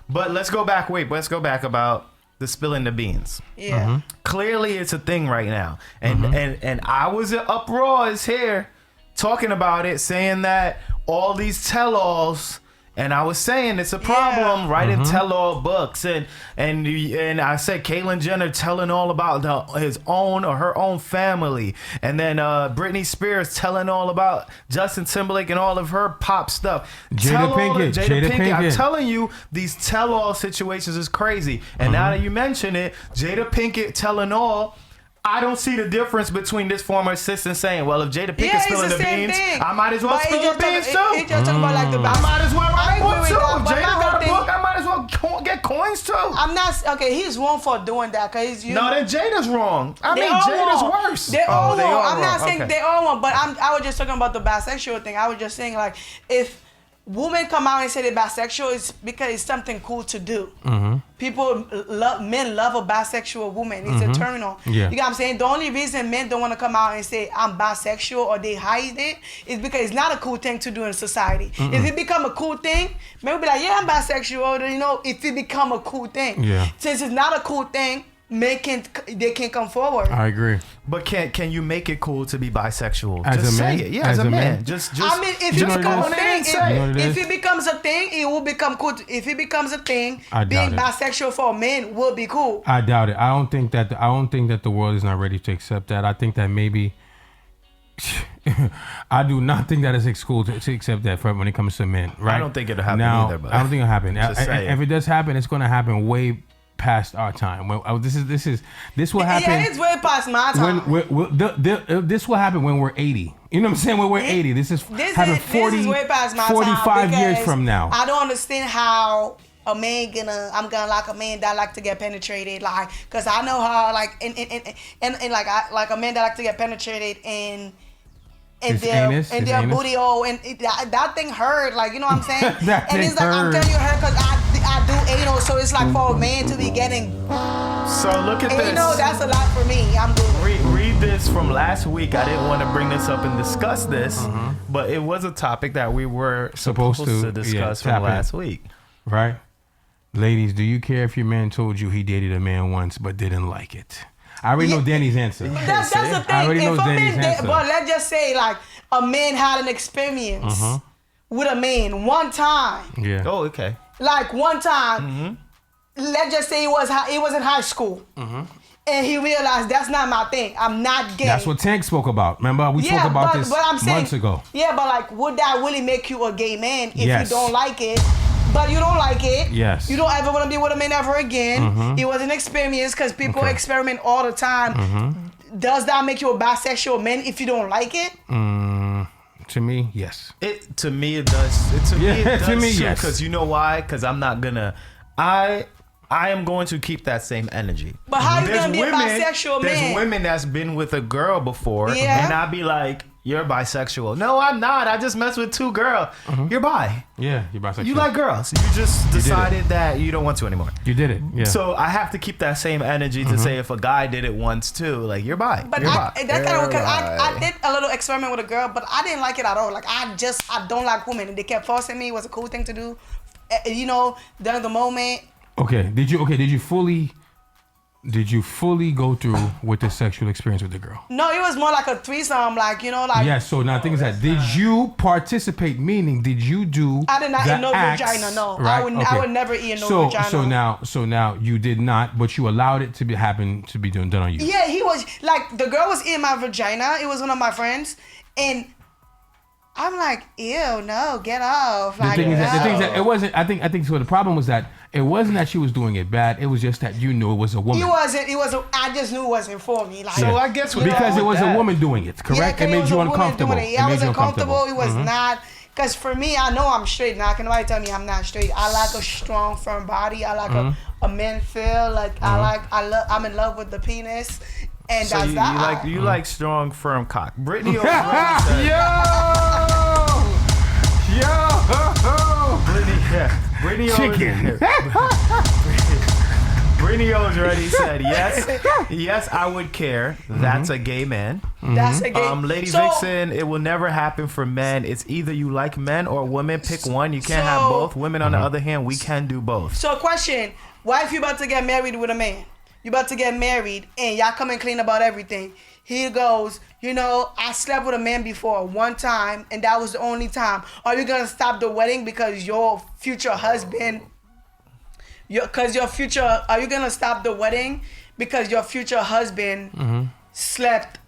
But let's go back about the spilling the beans. Yeah. Clearly it's a thing right now. And I was in uproars here talking about it, saying that all these tell-alls, and I was saying it's a problem writing tell-all books, and I said Caitlyn Jenner telling all about his own or her own family, and then Britney Spears telling all about Justin Timberlake and all of her pop stuff. Jada Pinkett. I'm telling you, these tell-all situations is crazy. And now that you mention it, Jada Pinkett telling all. I don't see the difference between this former assistant saying, well, if Jada Pinkett spilling the beans, I might as well spill the beans too. It's just talking about like the I might as well write a book too. If Jada got a thing- book, I might as well get coins too. I'm not okay. He's wrong for doing that because No, then Jada's wrong. I mean, all Jada's wrong. worse. They all they wrong. are I'm not wrong. saying Okay. they all wrong, but I was just talking about the bisexual thing. I was just saying like if women come out and say they're bisexual, it's because it's something cool to do. Men love a bisexual woman. It's a turn on. Yeah. You know what I'm saying? The only reason men don't want to come out and say I'm bisexual or they hide it is because it's not a cool thing to do in society. If it become a cool thing, men will be like, yeah, I'm bisexual. You know, if it become a cool thing. Yeah. Since it's not a cool thing, they can't come forward. I agree. But can you make it cool to be bisexual? As just a man? say it. Yeah, as a man. Just I mean, if You it know becomes what a it thing, is? You know what it if is? it becomes a thing, it will become cool. If it becomes a thing, I doubt being it. bisexual for men will be cool. I doubt it. I don't think that the world is not ready to accept that. I think that maybe I do not think that it's cool to accept that when it comes to men. Right? I don't think it'll happen now, either. But I don't think it'll happen. Just saying. If it does happen, it's going to happen way past our time. This will happen. Yeah, it's way past my time. This will happen when we're 80. You know what I'm saying? When we're 80, this is happening 40, this is way past my 45 time years because from now. I don't understand how I'm gonna like a man that like to get penetrated, like, cause I know how like and like a man that like to get penetrated and their anus? booty hole and that thing hurt, like, you know what I'm saying? That and thing it's like I'm hurt. telling you, hurt, cause I do anal, so it's like for a man to be getting So look at this. anal, that's a lot for me. I'm good. Read this from last week. I didn't want to bring this up and discuss this, but it was a topic that we were supposed to discuss from last week. Right? Ladies, do you care if your man told you he dated a man once but didn't like it? I already know Danny's answer. That's the thing. I already know If a Danny's man, answer. but let's just say like a man had an experience with a man one time, Yeah. Oh, okay. like one time. Let's just say it was in high school, and he realized that's not my thing. I'm not gay. That's what Tank spoke about. Remember, we spoke about this I'm saying, months ago. Yeah, but like, would that really make you a gay man if Yes. you don't like it? But you don't like it. Yes. You don't ever want to be with a man ever again. It was an experience because people Okay. experiment all the time. Does that make you a bisexual man if you don't like it? To me, yes. To me, it does. To me, it does to me, too, yes. Because you know why? Because I'm not gonna. I am going to keep that same energy. But how you There's gonna be a bisexual There's man? women that's been with a girl before, Yeah. and I'd be like, "You're bisexual." No, I'm not. I just messed with two girls. You're bi. Yeah, you're bisexual. You like girls. You just decided that you don't want to anymore. You did it. Yeah. So I have to keep that same energy to say if a guy did it once too, like you're bi. But you're that's bi. kind of You're because bi. I did a little experiment with a girl, but I didn't like it at all. Like I don't like women, and they kept forcing me. It was a cool thing to do, you know. During the moment, Okay. Did you fully go through with the sexual experience with the girl? no, it was more like a threesome. Like you know, like Yes. So now, the thing is that did you participate? Meaning, did you do? I did not the eat no acts, vagina. No, Right? I would never eat no so, vagina. So now you did not, but you allowed it to happen to be done on you. Yeah, he was like the girl was in my vagina. It was one of my friends, and I'm like, ew, no, get off. The Like, thing is that no. it wasn't. I think so. The problem was that it wasn't that she was doing it bad. It was just that you knew it was a woman. It wasn't. I just knew it wasn't for me. Like, So I guess what because it was that- a woman doing it, correct? 'cause It made was you a woman uncomfortable. doing it. Yeah, I made was you uncomfortable. It was not. Because for me, I know I'm straight. Now, can nobody tell me I'm not straight? I like a strong, firm body. I like a man feel. Like, I'm in love with the penis. And So that's that. you like strong, firm cock. Brittany already said. Brittany Chicken. Brittany already said yes, I would care. That's a gay man. That's a gay. Lady So- Vixen, it will never happen for men. It's either you like men or women. Pick one. You can't So- have both. Women, on the other hand, we can do both. So, question: what if you about to get married with a man? You about to get married, and y'all come and clean about everything. He goes, you know, I slept with a man before one time, and that was the only time. Are you gonna stop the wedding because your future husband? Are you gonna stop the wedding because your future husband slept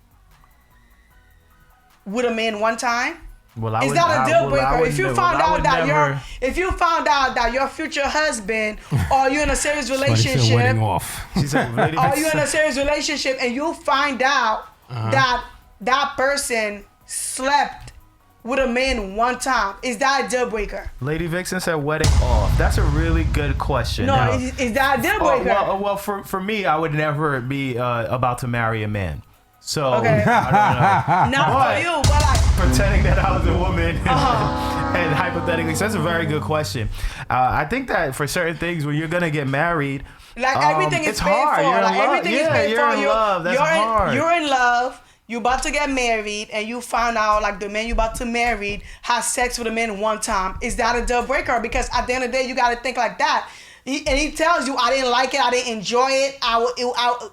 with a man one time? Well, I Is would- that I a deal would- breaker? I would If you never- found I out would that never- your future husband, or you in a serious Somebody said relationship, wedding off. She said, Lady are you Vixen- in a serious relationship and you find out that that person slept with a man one time, is that a deal breaker? Lady Vixen said wedding off. That's a really good question. No, Now- is that a deal breaker? well, for me, I would never be about to marry a man. So Okay. I don't know. Not But- for you, but like, Pretending that I was a woman Uh-huh. and hypothetically, so that's a very good question. I think that for certain things, when you're gonna get married, like everything is it's paid hard. for. You're in Like love. everything is Yeah, paid you're for. in love. That's hard. You're in love. You about to get married, and you found out like the man you about to marry has sex with a man one time. Is that a deal breaker? Because at the end of the day, you got to think like that. He tells you, I didn't like it, I didn't enjoy it.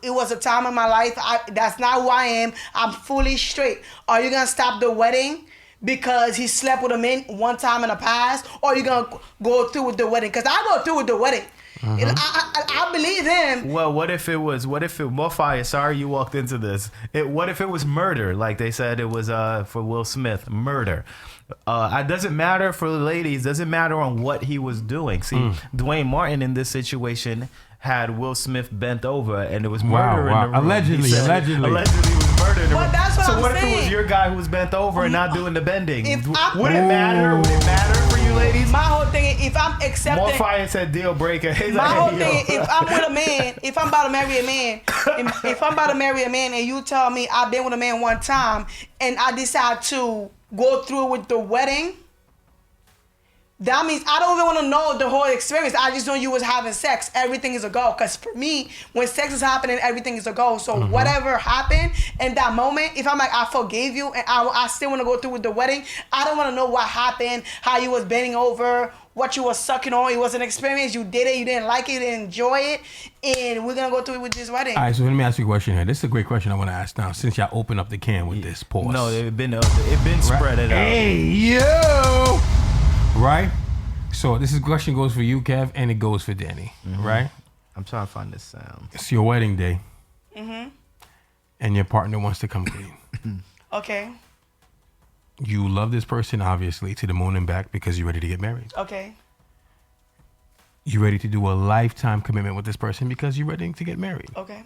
It was a time in my life. That's not who I am. I'm fully straight. Are you gonna stop the wedding because he slept with a man one time in the past, or are you gonna go through with the wedding? Because I go through with the wedding. I believe him. well, what if it more fire? Sorry, you walked into this. What if it was murder? Like they said, it was for Will Smith, murder. It doesn't matter for the ladies. Doesn't matter on what he was doing. See, Dwayne Martin in this situation had Will Smith bent over, and it was murder in the room. Allegedly. He said allegedly was murder in the But room. that's what so I'm what if it was saying. your guy who was bent over and not doing the bending? If Would I'm- it matter? Would it matter for you ladies? My whole thing is, if I'm accepting, More fire said deal breaker. He's my like, whole hey, thing yo. is, if I'm with a man, if I'm about to marry a man, if I'm about to marry a man, and you tell me I've been with a man one time, and I decide to go through with the wedding, that means I don't even want to know the whole experience. I just know you was having sex. Everything is a go. Because for me, when sex is happening, everything is a go. So whatever happened in that moment, if I'm like, I forgave you and I still want to go through with the wedding, I don't want to know what happened, how you was bending over, what you was sucking on. It was an experience. You did it. You didn't like it. You didn't enjoy it. And we're going to go through it with this wedding. All right, so let me ask you a question here. This is a great question I want to ask now, since y'all open up the can with this. Pause. No, it been spread it out. Hey, yo! Right? So this question goes for you, Kev, and it goes for Danny, right? I'm trying to find this sound. It's your wedding day. And your partner wants to come clean. Okay. You love this person, obviously, to the moon and back because you're ready to get married. Okay. You're ready to do a lifetime commitment with this person because you're ready to get married. Okay.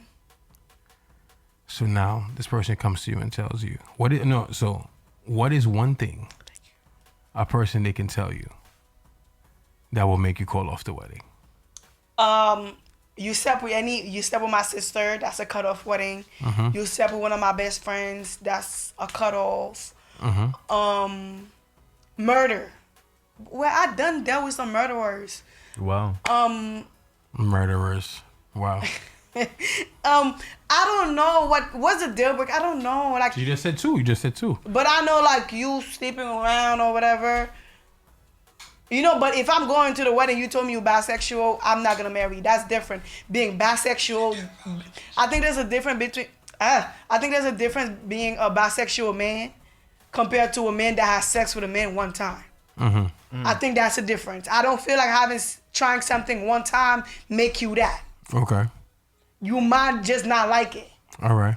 So now this person comes to you and tells you, what is one thing a person they can tell you that will make you call off the wedding? You slept with my sister, that's a cut-off wedding. You slept with one of my best friends, that's a cut-off. Murder. Well, I done dealt with some murderers. Wow. Murderers. Wow. I don't know what's the deal breaker. I don't know. Like You just said two. But I know like you sleeping around or whatever. You know, but if I'm going to the wedding, you told me you're bisexual, I'm not gonna marry you. That's different. Being bisexual, I think there's a difference between. I think there's a difference being a bisexual man compared to a man that has sex with a man one time. I think that's a difference. I don't feel like trying something one time make you that. Okay. You might just not like it. All right.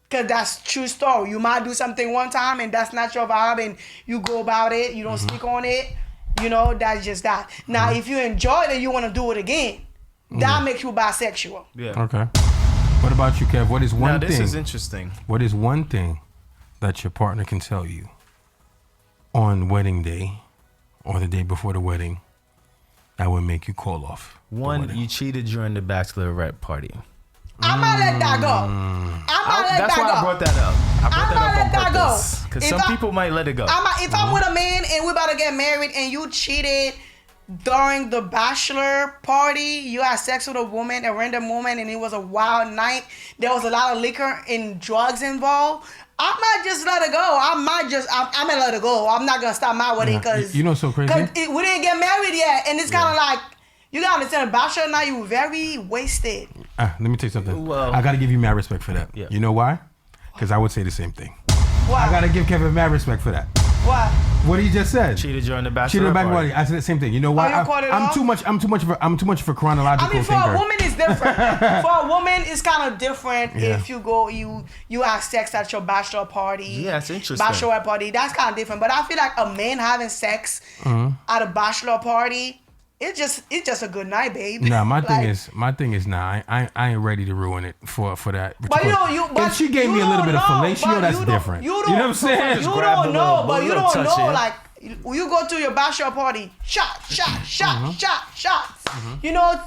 Because that's true story. You might do something one time and that's not your vibe and you go about it, you don't speak on it. You know, that's just that. Now, if you enjoy it and you want to do it again, that makes you bisexual. Yeah. Okay. What about you, Kev? What is one thing? Now, this is interesting. What is one thing that your partner can tell you on wedding day or the day before the wedding that would make you call off? One, you cheated during the bachelorette party. I might let that go. That's why I brought that up. I brought that up on purpose. Because some If people might let it go. If I'm with a man and we're about to get married and you cheated during the bachelor party, you had sex with a random woman, and it was a wild night. There was a lot of liquor and drugs involved. I might just let it go. I'm gonna let it go. I'm not gonna stop my wedding because you know what's so crazy? We didn't get married yet, and it's kind of like you gotta understand. Bachelor night, you were very wasted. Let me tell you something. Well, I gotta give you mad respect for that. Yeah. You know why? Because I would say the same thing. Why? I gotta give Kevin mad respect for that. Why? What he just said. Cheated during the bachelorette Cheated back party. I said the same thing. You know why? you caught it I'm off? too much of a chronological I mean, for thinker. a woman, it's different. For a woman, it's kind of different Yeah. if you have sex at your bachelor party. Yeah, it's interesting. Bachelorette party, that's kind of different. But I feel like a man having sex at a bachelor party, it's just a good night, babe. Nah, my Like, thing is, I ain't ready to ruin it for that. But if she gave me a little bit of fellatio, that's different. You know what I'm saying? You Just grab don't the know, little- but you little don't touch know. in. Like you go to your bachelor party, shots. You know,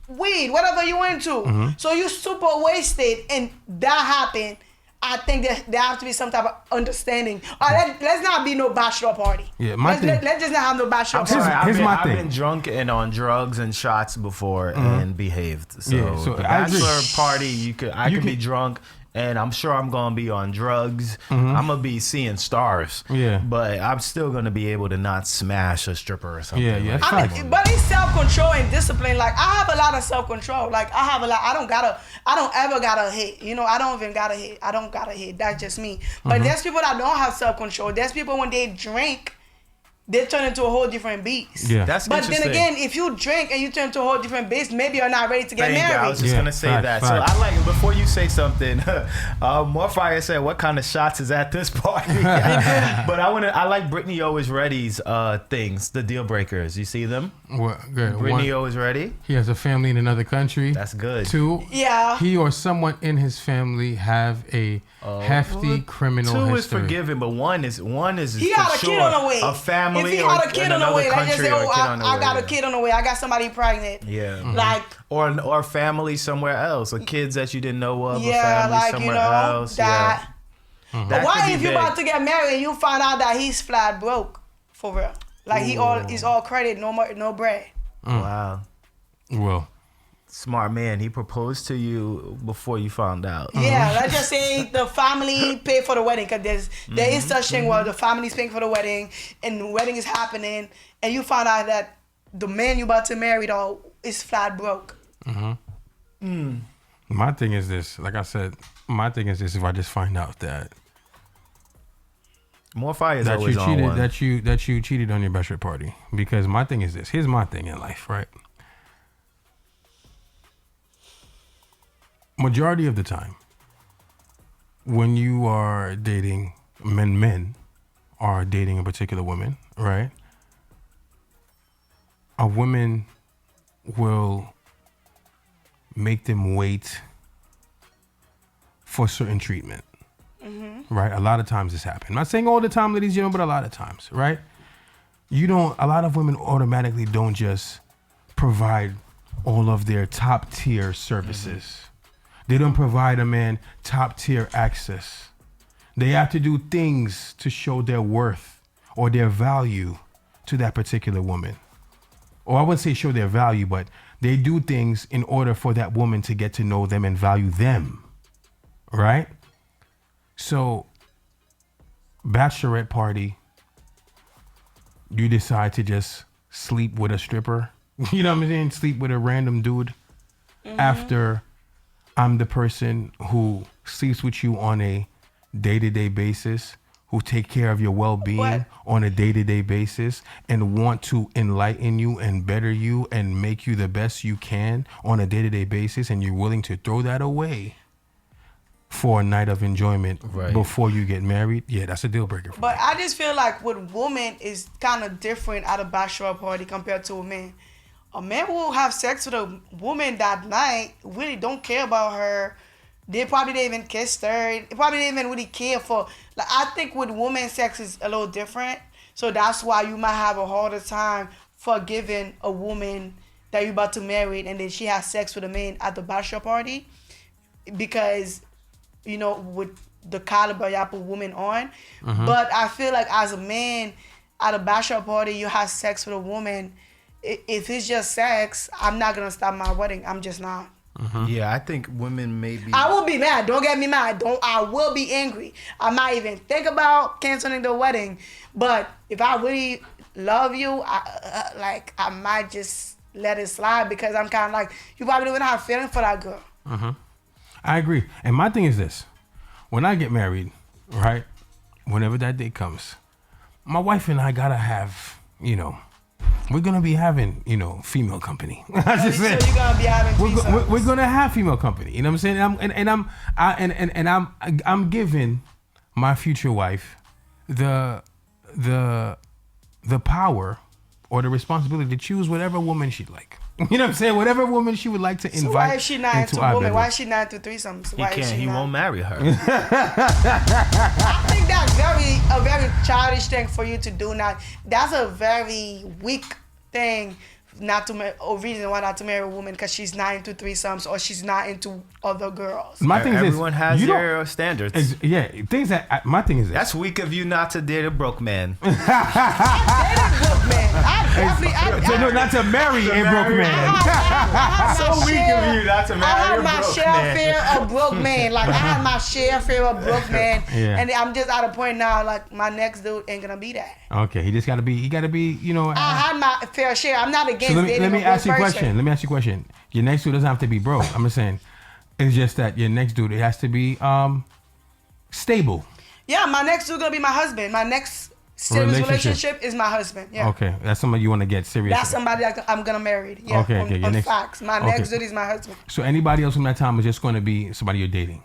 weed, whatever you into. So you super wasted, and that happened. I think that there have to be some type of understanding. Let's not be no bachelor party. Yeah, let's just not have no bachelor I'm party. sorry, Here's my I've thing. been drunk and on drugs and shots before and behaved. So, Yeah, so the I agree. bachelor party, I You could be can- drunk and I'm sure I'm gonna be on drugs. I'm gonna be seeing stars. Yeah. But I'm still gonna be able to not smash a stripper or something. Yeah, yeah. like I that. mean, but it's self-control and discipline. Like, I have a lot of self-control. Like, I don't ever gotta hit. You know, I don't even gotta hit. I don't gotta hit. That's just me. But there's people that don't have self-control. There's people when they drink, they turn into a whole different beast. Yeah. That's But then interesting. again, if you drink and you turn into a whole different beast, maybe you're not ready to get Thank you. I married. was just Yeah, gonna say fact, that. fact. So I like before you say something. Morfire said, "What kind of shots is at this party?" But I like Brittany Always Ready's things, the deal breakers. You see them? Well, good. Brittany One, Always Ready. he has a family in another country. That's good. 2, Yeah. he or someone in his family have a hefty criminal 2 is history. forgiven, but one is He for had a sure kid on the way. a family If he or had a kid in on the another way, like just country say, or a oh, kid on the I way, got a yeah. kid on the way. I got somebody pregnant. Yeah. Like, Or family somewhere else, or kids that you didn't know of, yeah, or family like, somewhere you know, else. that. Yeah. That Why could be if you're big. about to get married and you find out that he's flat broke? For real. Like he's all credit, no bread. Wow. Well, Smart man. He proposed to you before you found out. Yeah, let's just say the family paid for the wedding, because there is such thing where the family's paying for the wedding and the wedding is happening, and you found out that the man you about to marry though is flat broke. my thing is this. Like I said, my thing is this: if I just find out that More fire is that you always on cheated, one. that you cheated on your bachelor party, because my thing is this. Here's my thing in life, right? Majority of the time, when you are dating men are dating a particular woman, right? A woman will make them wait for certain treatment, right? A lot of times this happens. I'm not saying all the time, ladies and gentlemen, but a lot of times, right? A lot of women automatically don't just provide all of their top tier services. They don't provide a man top tier access. They have to do things to show their worth or their value to that particular woman. Or I wouldn't say show their value, but they do things in order for that woman to get to know them and value them. Right? So, bachelorette party, you decide to just sleep with a stripper. You know what I'm saying? Sleep with a random dude after I'm the person who sleeps with you on a day-to-day basis, who take care of your well-being What? on a day-to-day basis, and want to enlighten you and better you and make you the best you can on a day-to-day basis, and you're willing to throw that away for a night of enjoyment before you get married, yeah, that's a deal breaker for me. But I just feel like with women is kind of different at a bachelor party compared to a man. A man will have sex with a woman that night, really don't care about her. They probably didn't even kiss her. They probably didn't even really care for. Like, I think with women, sex is a little different. So that's why you might have a harder time forgiving a woman that you're about to marry and then she has sex with a man at the bachelor party, because, you know, with the caliber you put women on. But I feel like as a man at a bachelor party, you have sex with a woman. If it's just sex, I'm not gonna stop my wedding. I'm just not. Yeah, I think women maybe. I will be mad. Don't get me mad. I will be angry. I might even think about canceling the wedding. But if I really love you, I might just let it slide, because I'm kind of like, you probably don't have feeling for that girl. I agree. And my thing is this. When I get married, right, whenever that day comes, my wife and I gotta have, we're gonna be having, female company. I just So said, you're gonna be having threesomes. we're gonna have female company. You know what I'm saying? I'm giving my future wife the power or the responsibility to choose whatever woman she'd like. You know what I'm saying? Whatever woman she would like to invite. So why is she not into into our women? bedroom. Why is she not into threesomes? He Why is can't. she He not? won't marry her. I think that's a very childish thing for you to do now. That's a very weak thing not to or reason why not to marry a woman, because she's not into threesomes or she's not into other girls. My thing is this, Everyone has you don't- their standards. My thing is this. That's weak of you not to date a broke man. I dated broke men. No, not to marry a broke man. So weak of you not to I marry had a my broke share man. fair of broke men. Like, I had my share of broke men. Yeah. And I'm just at a point now, like, my next dude ain't gonna be that. Okay, he gotta be, I had my fair share. I'm not against So dating let me a broke ask you a person. question. Let me ask you a question. Your next dude doesn't have to be broke. I'm just saying, it's just that your next dude, it has to be stable. Yeah, my next dude gonna be my husband. My next serious relationship is my husband. Yeah. Okay, that's somebody you want to get serious. That's somebody that I'm gonna marry. Yeah. Okay, on, okay, your on next- facts. My okay. next dude is my husband. So anybody else from that time is just going to be somebody you're dating.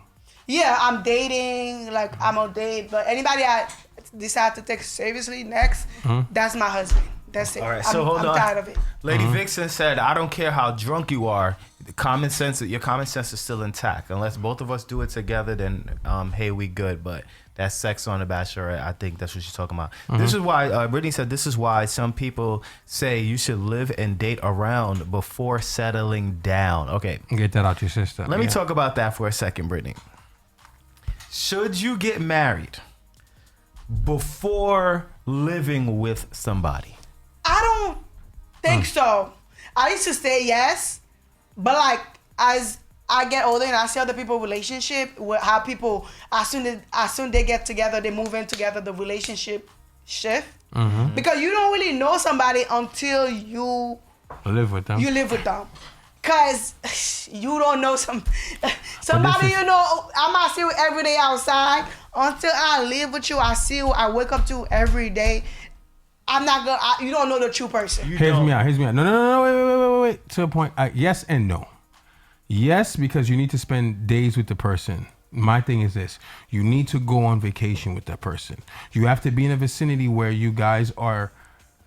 Yeah, I'm dating. Like, I'm on date. But anybody I decide to take seriously next, that's my husband. That's it. All right, so hold I'm on. tired of it. Lady Vixen said, "I don't care how drunk you are. Your common sense is still intact. Unless both of us do it together, then hey, we good. But that's sex on the Bachelorette. I think that's what she's talking about. This is why Brittany said this is why some people say you should live and date around before settling down. Okay, Get that out your system. let me talk about that for a second, Brittany. Should you get married before living with somebody? think so. I used to say yes, but like as I get older and I see other people relationship, how people as soon they get together, they move in together, the relationship shift. Because you don't really know somebody until you live with them. You live with them. Cause you don't know somebody you know. I might see you every day outside. Until I live with you, I see you. I wake up to you every day. I'm not gonna. You don't know the true person. Here's me out. No. Wait. To a point. Yes and no. Yes, because you need to spend days with the person. My thing is this: you need to go on vacation with that person. You have to be in a vicinity where you guys are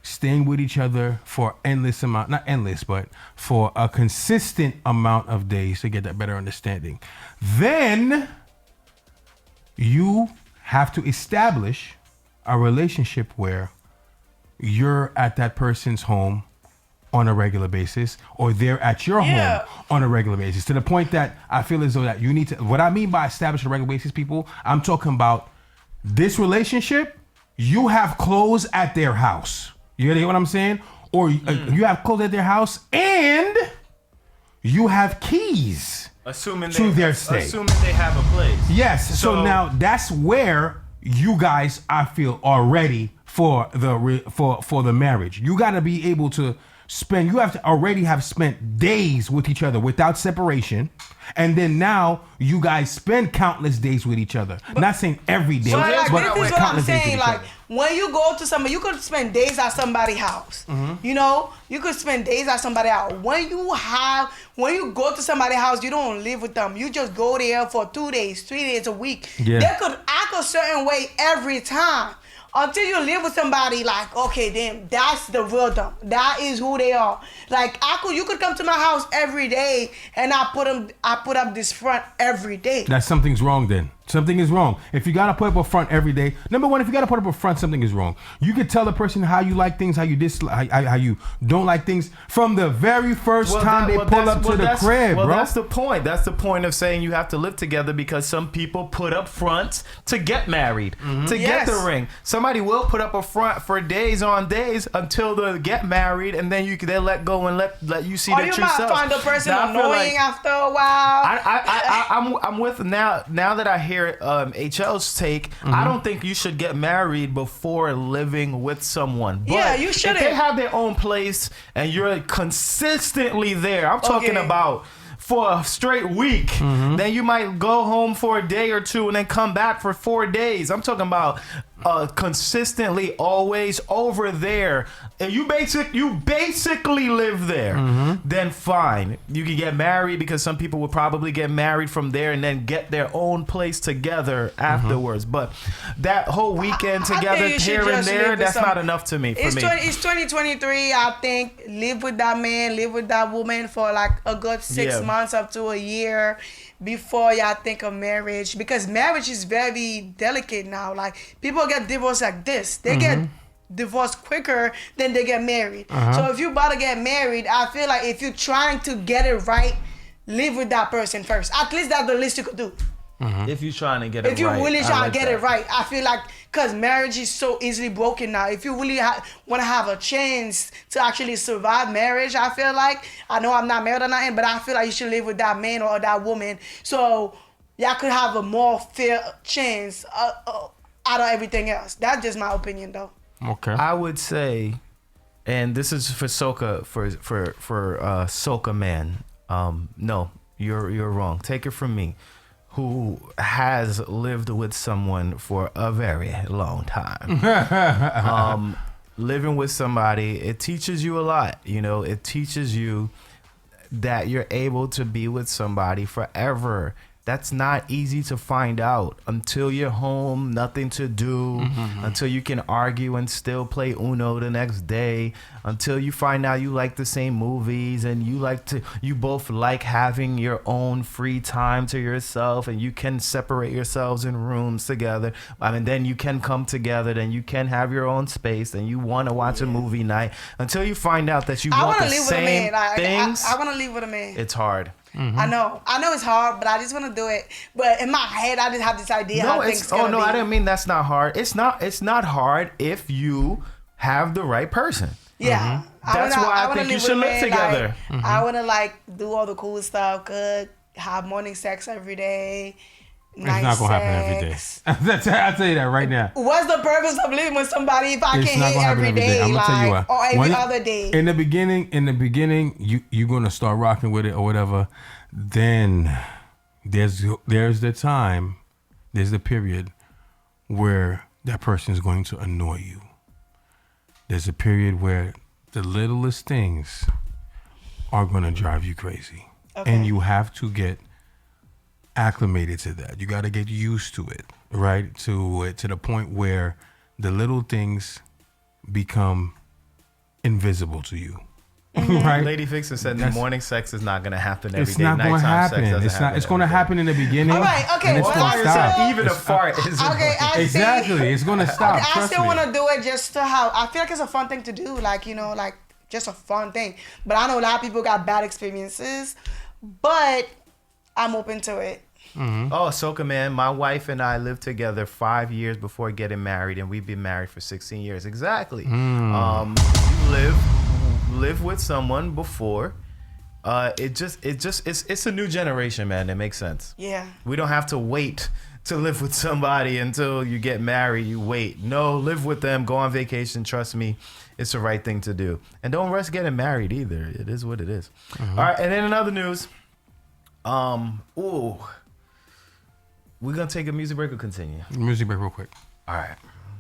staying with each other for not endless, but for a consistent amount of days to get that better understanding. Then you have to establish a relationship where you're at that person's home on a regular basis, or they're at your home on a regular basis, to the point that I feel as though that you need to, what I mean by establish a regular basis, people, I'm talking about this relationship, you have clothes at their house. You get what I'm saying? Or you have clothes at their house and you have keys to their stay. Assuming they have a place. Yes. So now that's where you guys, I feel, are ready for the marriage. You got to be able to spend. You have to already have spent days with each other without separation, and then now you guys spend countless days with each other. Not saying every day, but but this is what I'm saying. Like other. when you go to somebody, you could spend days at somebody's house. You know, you could spend days at somebody's house. When you go to somebody's house, you don't live with them. You just go there for 2 days, 3 days a week. Yeah. They could act a certain way every time. Until you live with somebody, like, okay, damn, that's the real them. That is who they are. Like, you could come to my house every day, and I put up this front every day. That something's wrong then. Something is wrong. If you gotta put up a front every day, number one, if you gotta put up a front, something is wrong. You could tell the person how you like things, how you dislike, how you don't like things from the very first time they pull up to the crib, bro. That's the point. That's the point of saying you have to live together, because some people put up fronts to get married, to get the ring. Somebody will put up a front for days on days until they get married, and then they let go and let you see their true self. You might find the person annoying after a while. I'm with now that I hear HL's take. I don't think you should get married before living with someone. But you shouldn't. If they have their own place and you're consistently there, I'm talking about for a straight week, then you might go home for a day or two and then come back for 4 days. I'm talking about consistently always over there. And you basically live there. Then fine, you can get married, because some people would probably get married from there and then get their own place together afterwards. But that whole weekend together here and there, that's not enough to me. It's 2023. I think live with that man, live with that woman for like a good 6 months up to a year before y'all think of marriage, because marriage is very delicate now. Like, people get divorced like this. They get divorced quicker than they get married. So if you about to get married, I feel like if you're trying to get it right, live with that person first. At least that's the least you could do. If you're trying to get it right. If you really trying to get it right, I feel like, because marriage is so easily broken now. If you really want to have a chance to actually survive marriage, I feel like, I know I'm not married or nothing, but I feel like you should live with that man or that woman, so y'all could have a more fair chance out of everything else. That's just my opinion, though. Okay. I would say, and this is for Soca, for Soca man. No, you're wrong. Take it from me, who has lived with someone for a very long time. Living with somebody, it teaches you a lot. You know, it teaches you that you're able to be with somebody forever. That's not easy to find out until you're home, nothing to do, until you can argue and still play Uno the next day, until you find out you like the same movies and you both like having your own free time to yourself, and you can separate yourselves in rooms together. I mean, then you can come together, then you can have your own space, and you want to watch a movie night, until you find out that you want the same things. I want to live with a man. It's hard. I know it's hard, but I just want to do it. But in my head, I just have this idea how things gonna be. I didn't mean that's not hard. It's not hard if you have the right person. Yeah. That's why I think you should live together. Like, I want to like do all the cool stuff, cook, have morning sex every day. It's not gonna happen every day. I'll tell you that right now. What's the purpose of living with somebody if I It's can't not hit gonna happen every day, I'm gonna tell you why. or every other day? In the beginning, you're gonna start rocking with it or whatever. Then there's the time, there's the period where that person is going to annoy you. There's a period where the littlest things are gonna drive you crazy, and you have to get acclimated to that. You got to get used to it, right? To the point where the little things become invisible to you, right? Lady Fixer said the morning sex is not gonna happen every It's day. not going to Nighttime sex happen. doesn't It's not. happen It's going to every day. happen in the beginning. All right, okay, And it's well, going to I stop. still- Even a fart is Okay, I Exactly. It's going to stop. I Trust still me. want to do it just to have. I feel like it's a fun thing to do, like like just a fun thing. But I know a lot of people got bad experiences, but I'm open to it. Oh, Soka man, my wife and I lived together 5 years before getting married, and we've been married for 16 years. Exactly. You live with someone before. It's a new generation, man. It makes sense. Yeah. We don't have to wait to live with somebody until you get married. You wait. No, live with them. Go on vacation. Trust me, it's the right thing to do. And don't rush getting married either. It is what it is. All right. And then in other news, we're gonna take a music break or continue. Music break real quick. All right,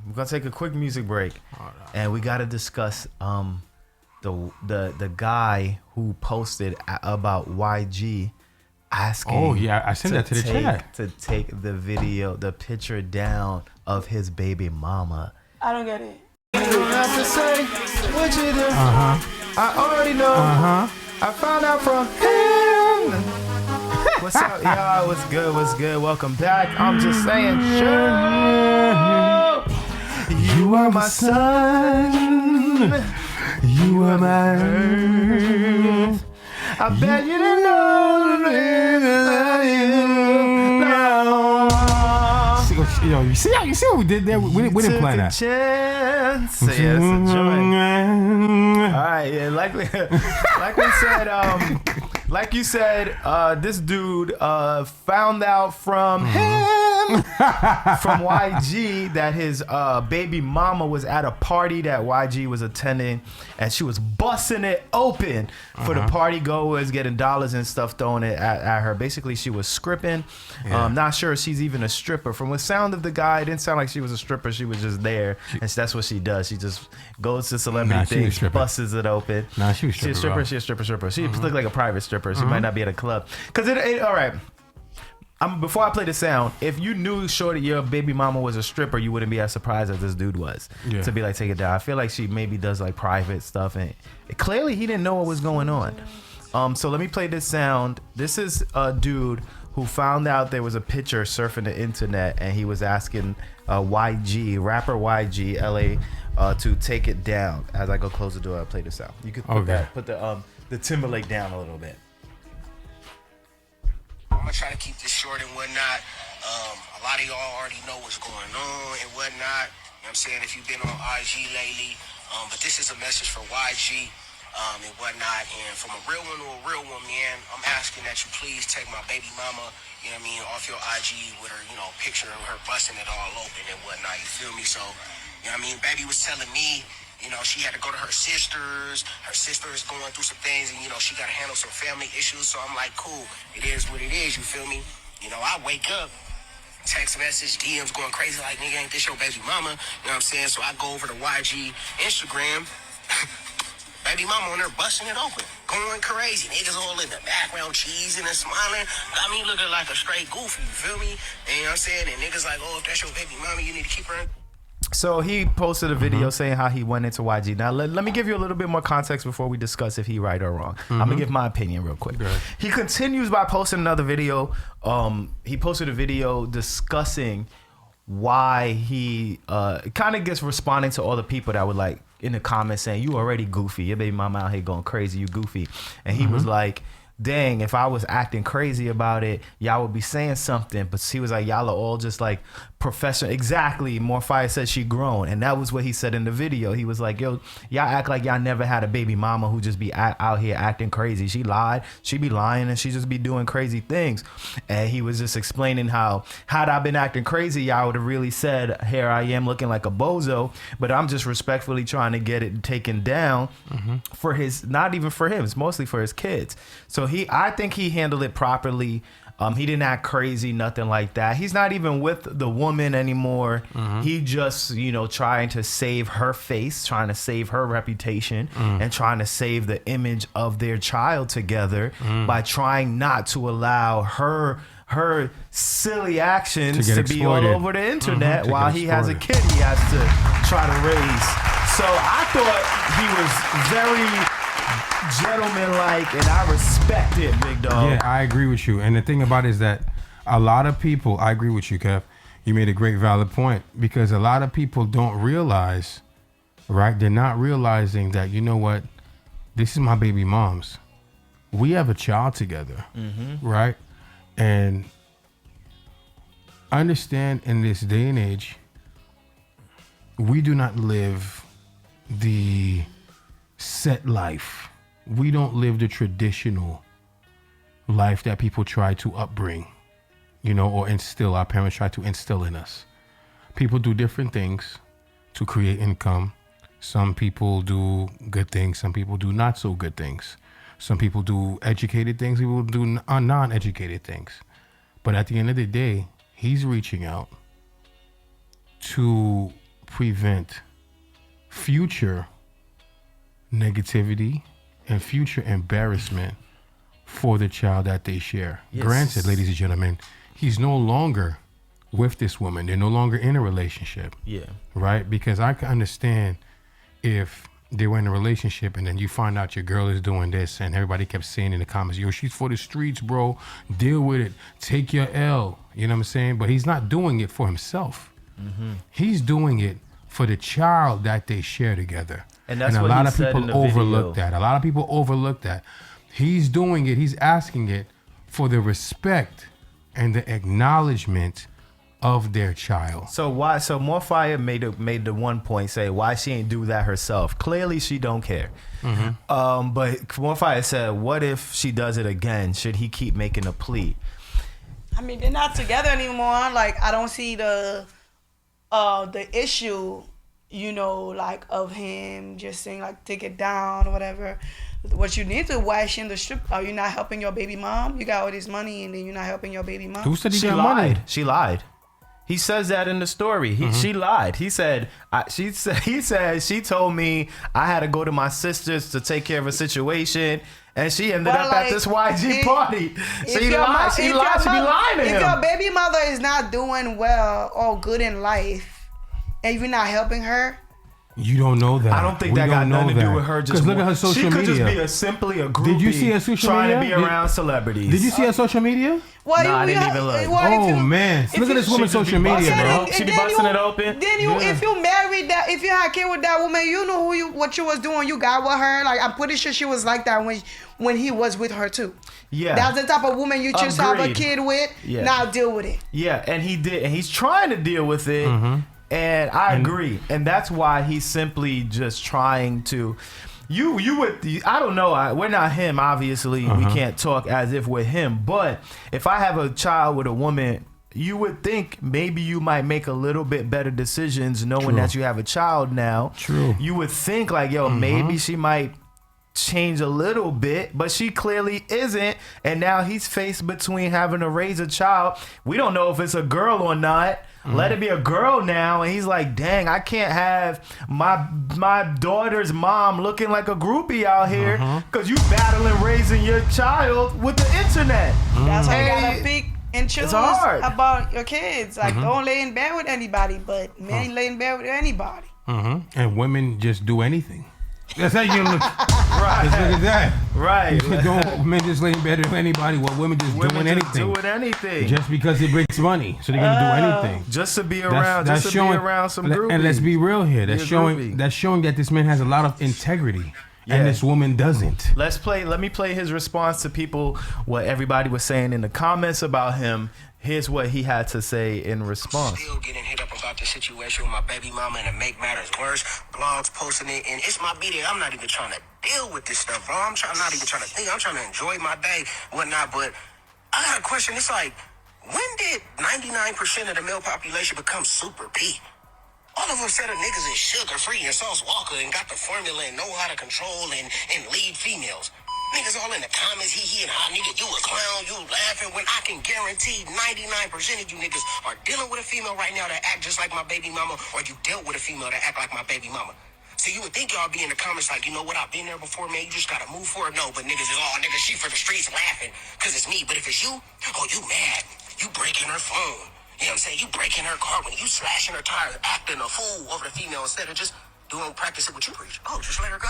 we're gonna take a quick music break, and we gotta discuss the guy who posted about YG asking. Oh yeah, I sent that to the chat. To take the picture down of his baby mama. I don't get it. You don't have to say what you do. I already know. I found out from him. What's up, y'all? What's good? What's good? Welcome back. I'm just saying, sure. You are my sun. You are my earth. I bet you didn't know. Yo, you see what we did there? We didn't plan that. Chance. Yeah, it's a joint. All right, yeah, like we said, like you said, this dude found out from him, from YG, that his baby mama was at a party that YG was attending, and she was busting it open for the party goers, getting dollars and stuff thrown at her. Basically, she was scripting. Not sure if she's even a stripper. From the sound of the guy, it didn't sound like she was a stripper. She was just there, and that's what she does. She just goes to celebrity things, busts it open. Nah, she was She's a stripper. She's a stripper. She looked like a private stripper. She might not be at a club. Cause it all right. Before I play the sound, if you knew shorty your baby mama was a stripper, you wouldn't be as surprised as this dude was. Yeah. To be like, take it down. I feel like she maybe does like private stuff, and clearly he didn't know what was going on. So let me play this sound. This is a dude who found out there was a picture surfing the internet, and he was asking YG, rapper YG, LA, to take it down. As I go close the door, I'll play this out. You could put the Timberlake down a little bit. I'm gonna try to keep this short and whatnot. A lot of y'all already know what's going on and whatnot. You know what I'm saying? If you've been on IG lately. But this is a message for YG and whatnot. And from a real one to a real one, man, I'm asking that you please take my baby mama, you know what I mean, off your IG with her, picture of her busting it all open and whatnot. You feel me? So, you know what I mean? Baby was telling me, she had to go to her sister's. Her sister is going through some things, and, she got to handle some family issues. So I'm like, cool. It is what it is. You feel me? I wake up, text message, DMs going crazy like, nigga, ain't this your baby mama? You know what I'm saying? So I go over to YG Instagram. Baby mama on there busting it open, going crazy. Niggas all in the background cheesing and smiling. Got me looking like a straight goofy, you feel me? And you know what I'm saying? And niggas like, oh, if that's your baby mama, you need to keep her in. So he posted a video saying how he went into YG. Now let me give you a little bit more context before we discuss if he right or wrong. I'm gonna give my opinion real quick. He continues by posting another video. He posted a video discussing why he kind of gets responding to all the people that were like in the comments saying, you already goofy, your baby mama out here going crazy, you goofy. And he was like, dang, if I was acting crazy about it, y'all would be saying something. But he was like, y'all are all just like professional. Exactly. Morfire said she grown. And that was what he said in the video. He was like, yo, y'all act like y'all never had a baby mama who just be out here acting crazy. She lied. She be lying and she just be doing crazy things. And he was just explaining how, had I been acting crazy, y'all would have really said, here I am looking like a bozo. But I'm just respectfully trying to get it taken down for his, not even for him. It's mostly for his kids. So I think he handled it properly. He didn't act crazy, nothing like that. He's not even with the woman anymore. He just, trying to save her face, trying to save her reputation, and trying to save the image of their child together by trying not to allow her silly actions to be all over the internet while he has a kid he has to try to raise. So I thought he was very gentleman-like, and I respect it, big dog. Yeah, I agree with you. And the thing about it is that a lot of people, I agree with you, Kev. You made a great valid point, because a lot of people don't realize, right? They're not realizing that, you know what? This is my baby mom's. We have a child together, right? And understand, in this day and age, we do not live the set life. We don't live the traditional life that people try to upbring, or instill. Our parents try to instill in us. People do different things to create income. Some people do good things. Some people do not so good things. Some people do educated things. People do non-educated things. But at the end of the day, he's reaching out to prevent future negativity and future embarrassment for the child that they share. Yes. Granted, ladies and gentlemen, he's no longer with this woman. They're no longer in a relationship. Yeah. Right? Because I can understand if they were in a relationship and then you find out your girl is doing this and everybody kept saying in the comments, yo, she's for the streets, bro. Deal with it. Take your L. You know what I'm saying? But he's not doing it for himself. He's doing it for the child that they share together. And that's a what lot he of said people in the overlook video. that. A lot of people overlook that. He's doing it. He's asking it for the respect and the acknowledgement of their child. So why? So Morfire made the one point, say why she ain't do that herself. Clearly she don't care. But Morfire said, what if she does it again? Should he keep making a plea? I mean, they're not together anymore. Like, I don't see the issue, like of him just saying like take it down or whatever. What you need to wash in the strip. Are you not helping your baby mom? You got all this money and then you're not helping your baby mom. Who said he She got lied. money? She lied. He says that in the story. She lied. He said, he said she told me I had to go to my sister's to take care of a situation, and she ended up at this YG party. So he lied. She lied. She be lying to him. If your baby mother is not doing well or good in life, and you're not helping her, You don't know that. I don't think that got nothing to do with her. Just look at her social media. She could just be simply a groupie. Did you see her social trying media? to be around celebrities. Did you see her social media? well, Nah, I didn't even look. Oh man, look at this woman's She just social be media, busting bro. it. She be busting it open. Then if you married that, if you had a kid with that woman, you know what you was doing. You got with her. Like, I'm pretty sure she was like that when he was with her too. Yeah, That's the type of woman you choose to have a Agreed. kid with. Yeah. Now deal with it. Yeah, and he did, and he's trying to deal with it. And I agree, and that's why he's simply just trying to. You would, I don't know. We're not him, obviously. We can't talk as if we're him. But if I have a child with a woman, you would think maybe you might make a little bit better decisions knowing that you have a child now. True. You would think like, yo, maybe she might change a little bit, but she clearly isn't. And now he's faced between having to raise a child. We don't know if it's a girl or not. Let it be a girl now, and he's like, dang, I can't have my daughter's mom looking like a groupie out here because you battling raising your child with the internet. That's why you Hey, gotta pick and choose hard. about your kids. Like, don't lay in bed with anybody, but men lay in bed with anybody. And women just do anything. That's how you look. Right. Just look at that. Right. Don't men just lay in bed with anybody? Well, women just Women doing just anything. doing anything. Just because it brings money, so they're gonna do anything. Just to be around, be around some groupies. And let's be real here. That's Be a showing groupie. that this man has a lot of integrity and this woman doesn't. Let me play his response to people, what everybody was saying in the comments about him. Here's what he had to say in response. Still getting hit up about the situation with my baby mama, and to make matters worse, blogs posting it, and it's my B-Day. I'm not even trying to deal with this stuff, bro. I'm not even trying to think. I'm trying to enjoy my day, whatnot. But I got a question. It's like, when did 99% of the male population become super P? All of a sudden, niggas is sugar-free and Sauce Walker and got the formula and know how to control and lead females. Niggas all in the comments, he and how, nigga, you a clown, you laughing, when I can guarantee 99% of you niggas are dealing with a female right now that act just like my baby mama, or you dealt with a female that act like my baby mama. So you would think y'all be in the comments like, you know what, I've been there before, man, you just gotta move forward. No, but niggas is all, nigga, she for the streets laughing, cause it's me. But if it's you, oh, you mad, you breaking her phone. You know what I'm saying? You breaking her car, when you slashing her tires, acting a fool over the female instead of just practice it what you preach. Oh, just let her go.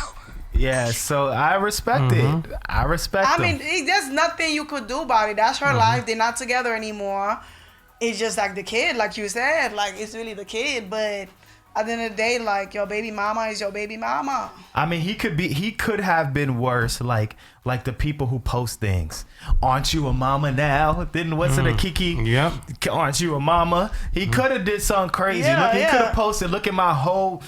Yeah, so I respect it. I respect I him. mean, there's nothing you could do about it. That's her life. They're not together anymore. It's just like the kid, like you said. Like, it's really the kid. But at the end of the day, like, your baby mama is your baby mama. I mean, he could have been worse, like the people who post things. Aren't you a mama now? Then what's it, a Kiki? Yep. Aren't you a mama? He could have did something crazy. Yeah, Look, he yeah. could have posted, look at my whole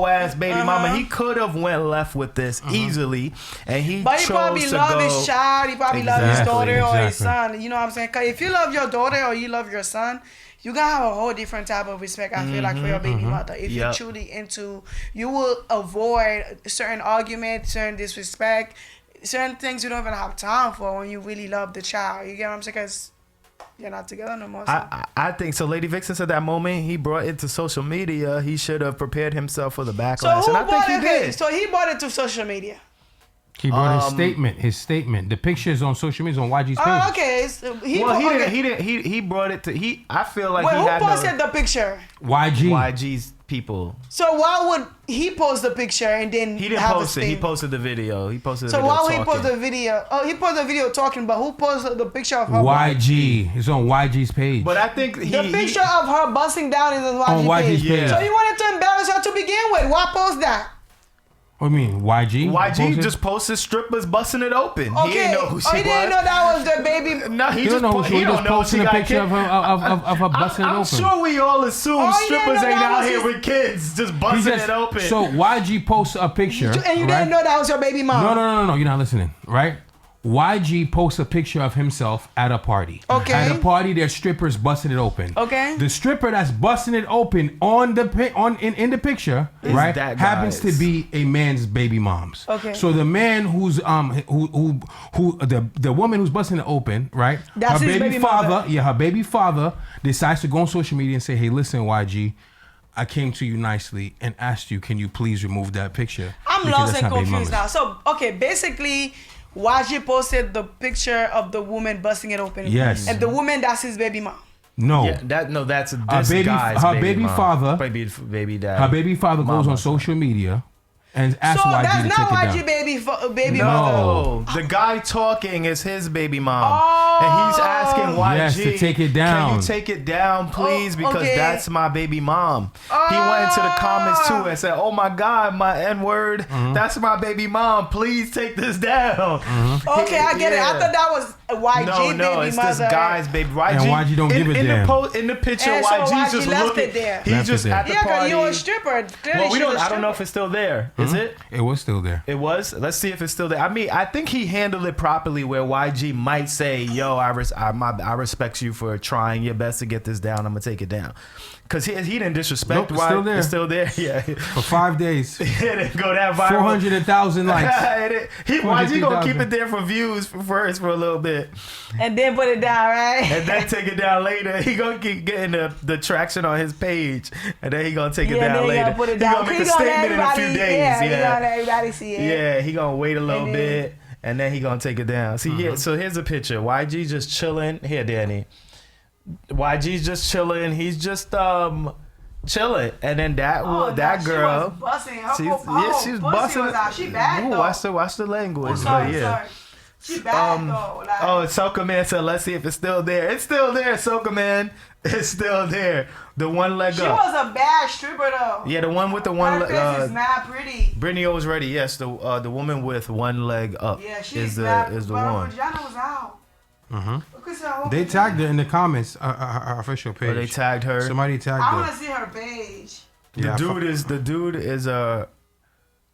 ass baby mama. He could have went left with this easily, and he But he chose probably to love go. his child. He probably love his Exactly, daughter or his exactly. son. You know what I'm saying? Because if you love your daughter or you love your son, you gotta have a whole different type of respect, I feel like, for your baby mother. If you're Yep. truly into, you will avoid certain arguments, certain disrespect, certain things you don't even have time for when you really love the child. You get what I'm saying? Because you're not together no more. So. I think so. Lady Vixen said that moment he brought it to social media, he should have prepared himself for the backlash, So who and I think brought he it? did. So he brought it to social media. He brought his statement. The pictures on social media, on YG's page. Oh, okay. So He brought it to I feel like Wait, he who had posted the picture? YG. YG's people. So why would he post the picture and then He didn't have post a it. He statement? posted the video. So why would he post the video? Oh, he posted the video talking, but who posted the picture of her? YG. It's on YG's page. But I think The picture of her busting down is on YG's page. page. So you wanted to embarrass her to begin with. Why post that? What do you mean? YG? YG Posted? just posted strippers busting it open. Okay. He didn't know who she he didn't know was. that was the baby. No, he You just don't know who she he was. don't Just know posting she a got picture kids. of her busting it I'm open. sure we all assume Oh, you didn't strippers know ain't that out was here his- with kids just He busting just- it open. So YG posts a picture. And you right? didn't know that was your baby mom. No. You're not listening, right? YG posts a picture of himself at a party. Okay. At a party, there's strippers busting it open. Okay. The stripper that's busting it open on the in the picture, right, that happens to guy's. be a man's baby mom's. Okay. So the man who's the woman who's busting it open, right? That's her his baby father. mother. Yeah, her baby father decides to go on social media and say, "Hey, listen, YG. I came to you nicely and asked you, can you please remove that picture?" I'm Because lost that's and not baby confused mama's. now. So, okay, basically, YG posted the picture of the woman busting it open. Yes. And the woman, that's his baby mom. No. yeah, that's this baby- guy's her baby baby mom. father- baby dad. Her baby father goes Mama. on social media and asks So YG that's to not take YG it down. baby No, mother. the guy talking is his baby mom, and he's asking YG Yes, to take it down. Can you take it down, please? Because okay. that's my baby mom. He went into the comments too and said, "Oh my God, my N word. That's my baby mom. Please take this down." Okay, I get it. I Yeah. thought that was YG No, baby it's mother. this guy's baby. YG, And YG don't give a in damn. In the picture, And so YG's YG just left looking. it there. He's Left just it there. at the Yeah, because party. you're a stripper. Clearly Well, we she's don't. a I don't know if stripper. it's still there. Is it? It was still there. It was. Let's see if it's still there. I mean, I think he handled it properly. Where YG might say, "Yo, I respect you for trying your best to get this down. I'm gonna take it down," because he didn't disrespect. Nope, it's still there. It's still there. Yeah. For 5 days. It didn't go that viral. 400,000 likes. YG gonna keep 403,000. it there for views first for a little bit, And then put it down, right? and then take it down later. He gonna keep getting the traction on his page, and then he gonna take it Yeah, down then he later. gonna put it He down. gonna make a He gonna let statement in a few everybody- days. Yeah, he Yeah. gonna let everybody see it. Yeah, he gonna wait a little And then- bit, and then he gonna take it down. See, yeah. So here's a picture. YG just chilling. Here, Danny. YG's just chilling. He's just chilling, and then that She girl. was busting. Her She's whole busting. Was out. She bad Ooh, though. watch the language. Oh, sorry, but yeah. sorry. She bad though. Like, Oh, Soca Man said, let's see if it's still there. It's still there, Soca Man. It's still there. The one leg she up. was a bad stripper though. Yeah, the one with the one Her face is mad pretty. Brittany O's ready. Yes, the woman with one leg up Yeah, is she's the mad. is the but one. Vagina was out. Look at her They vagina. tagged her in the comments, her official page. Oh, they tagged her. Somebody tagged I want her. to see her page. Yeah, The dude is a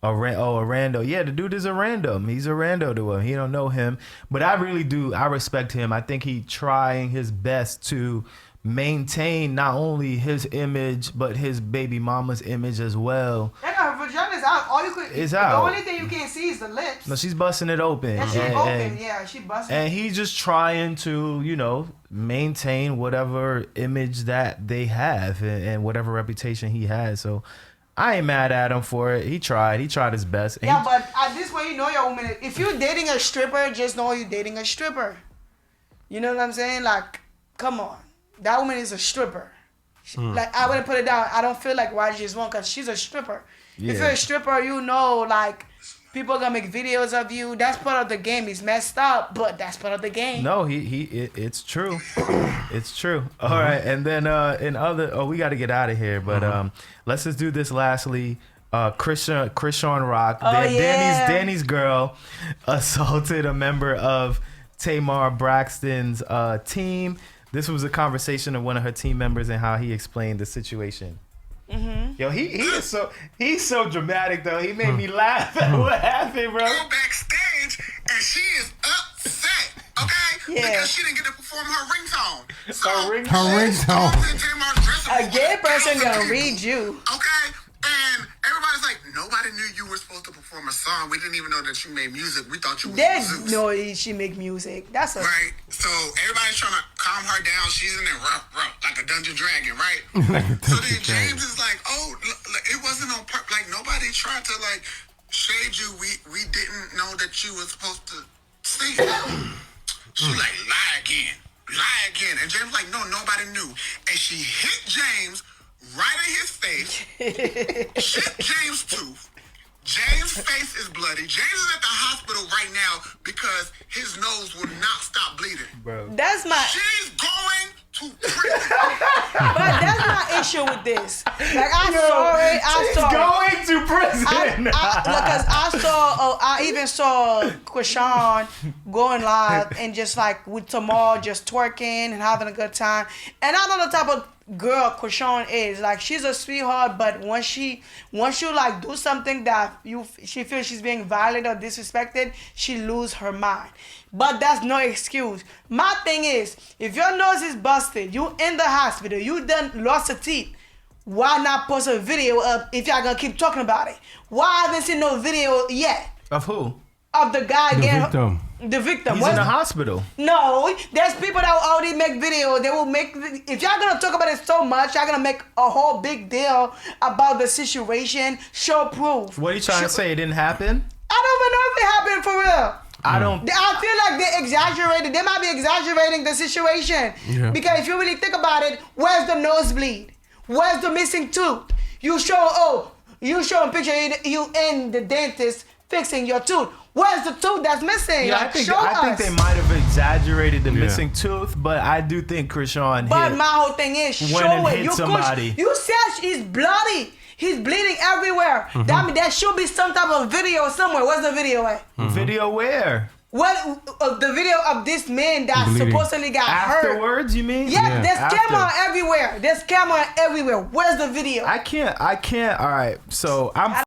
rando. Yeah, the dude is a random. He's a rando to him. He don't know him, but I really do. I respect him. I think he trying his best to maintain not only his image but his baby mama's image as well. And her vagina's out. All you could. It's The out. only thing you can't see is the lips. No, she's busting it open. And she And- open. and- Yeah, she busting. And he's just trying to, maintain whatever image that they have and whatever reputation he has. So I ain't mad at him for it. He tried his best. And Yeah, he- but at this point, you know your woman. If you're dating a stripper, just know you're dating a stripper. You know what I'm saying? Like, come on. That woman is a stripper. Like, I wouldn't put it down. I don't feel like YG is one because she's a stripper. If Yeah. you're a stripper, you know, like, people are going to make videos of you. That's part of the game. It's messed up, but that's part of the game. No, it's true. It's true. All right, and then we got to get out of here, but let's just do this lastly. Krishan Rock, Oh, yeah. Danny's girl, assaulted a member of Tamar Braxton's team. This was a conversation of one of her team members and how he explained the situation. Yo, he's so dramatic though. He made me laugh at what happened, bro. Go backstage and she is upset, okay? Yeah. Because she didn't get to perform her ringtone. So Her ringtone. Her she ringtone. stormed in Tamar's dressing A room gay with person 1,000 going to people, read you. Okay? And everybody's like, nobody knew you were supposed to perform a song. We didn't even know that you made music. We thought you were They Zeus. know she make music. That's a... Right? So everybody's trying to calm her down. She's in there rough, like a dungeon dragon, right? So then James is like, oh, it wasn't on purpose. Like, nobody tried to, like, shade you. We didn't know that you were supposed to sing. She like, lie again. And James like, no, nobody knew. And she hit James right in his face, chipped James' tooth. James' face is bloody. James is at the hospital right now because his nose will not stop bleeding. Bro. That's my... She's going to prison. But that's my issue with this. Like, I saw it. I saw it. Going to prison. I even saw Krishan going live and just like with Tamar just twerking and having a good time. And I know the type of girl Krishan is. Like, she's a sweetheart, but once you like do something that she feels she's being violated or disrespected, she lose her mind. But that's no excuse. My thing is, if your nose is busted, you in the hospital, you done lost a teeth, why not post a video up if y'all gonna keep talking about it? Why I haven't seen no video yet Of who? of the guy The getting victim. the victim? He's in the hospital. No, there's people that will already make videos. They will make, if y'all gonna talk about it so much, y'all gonna make a whole big deal about the situation. Show proof. What are you trying to say? It didn't happen? I don't even know if it happened for real. I don't. I feel like they exaggerated. They might be exaggerating the situation. Yeah. Because if you really think about it, where's the nosebleed? Where's the missing tooth? You show a picture of you and the dentist fixing your tooth. Where's the tooth that's missing? Yeah, Like, I think us. they might have exaggerated the Yeah. missing tooth, but I do think Krishan But hit. my whole thing is, When show it it. hit You somebody. you said he's bloody. He's bleeding everywhere. That means there should be some type of video somewhere. Where's the video at? Video where? What the video of this man that Bleeding. supposedly got hurt? Afterwards, you mean? Yeah, Yeah. there's After. camera everywhere. There's camera everywhere. Where's the video? I can't. All right. So I'm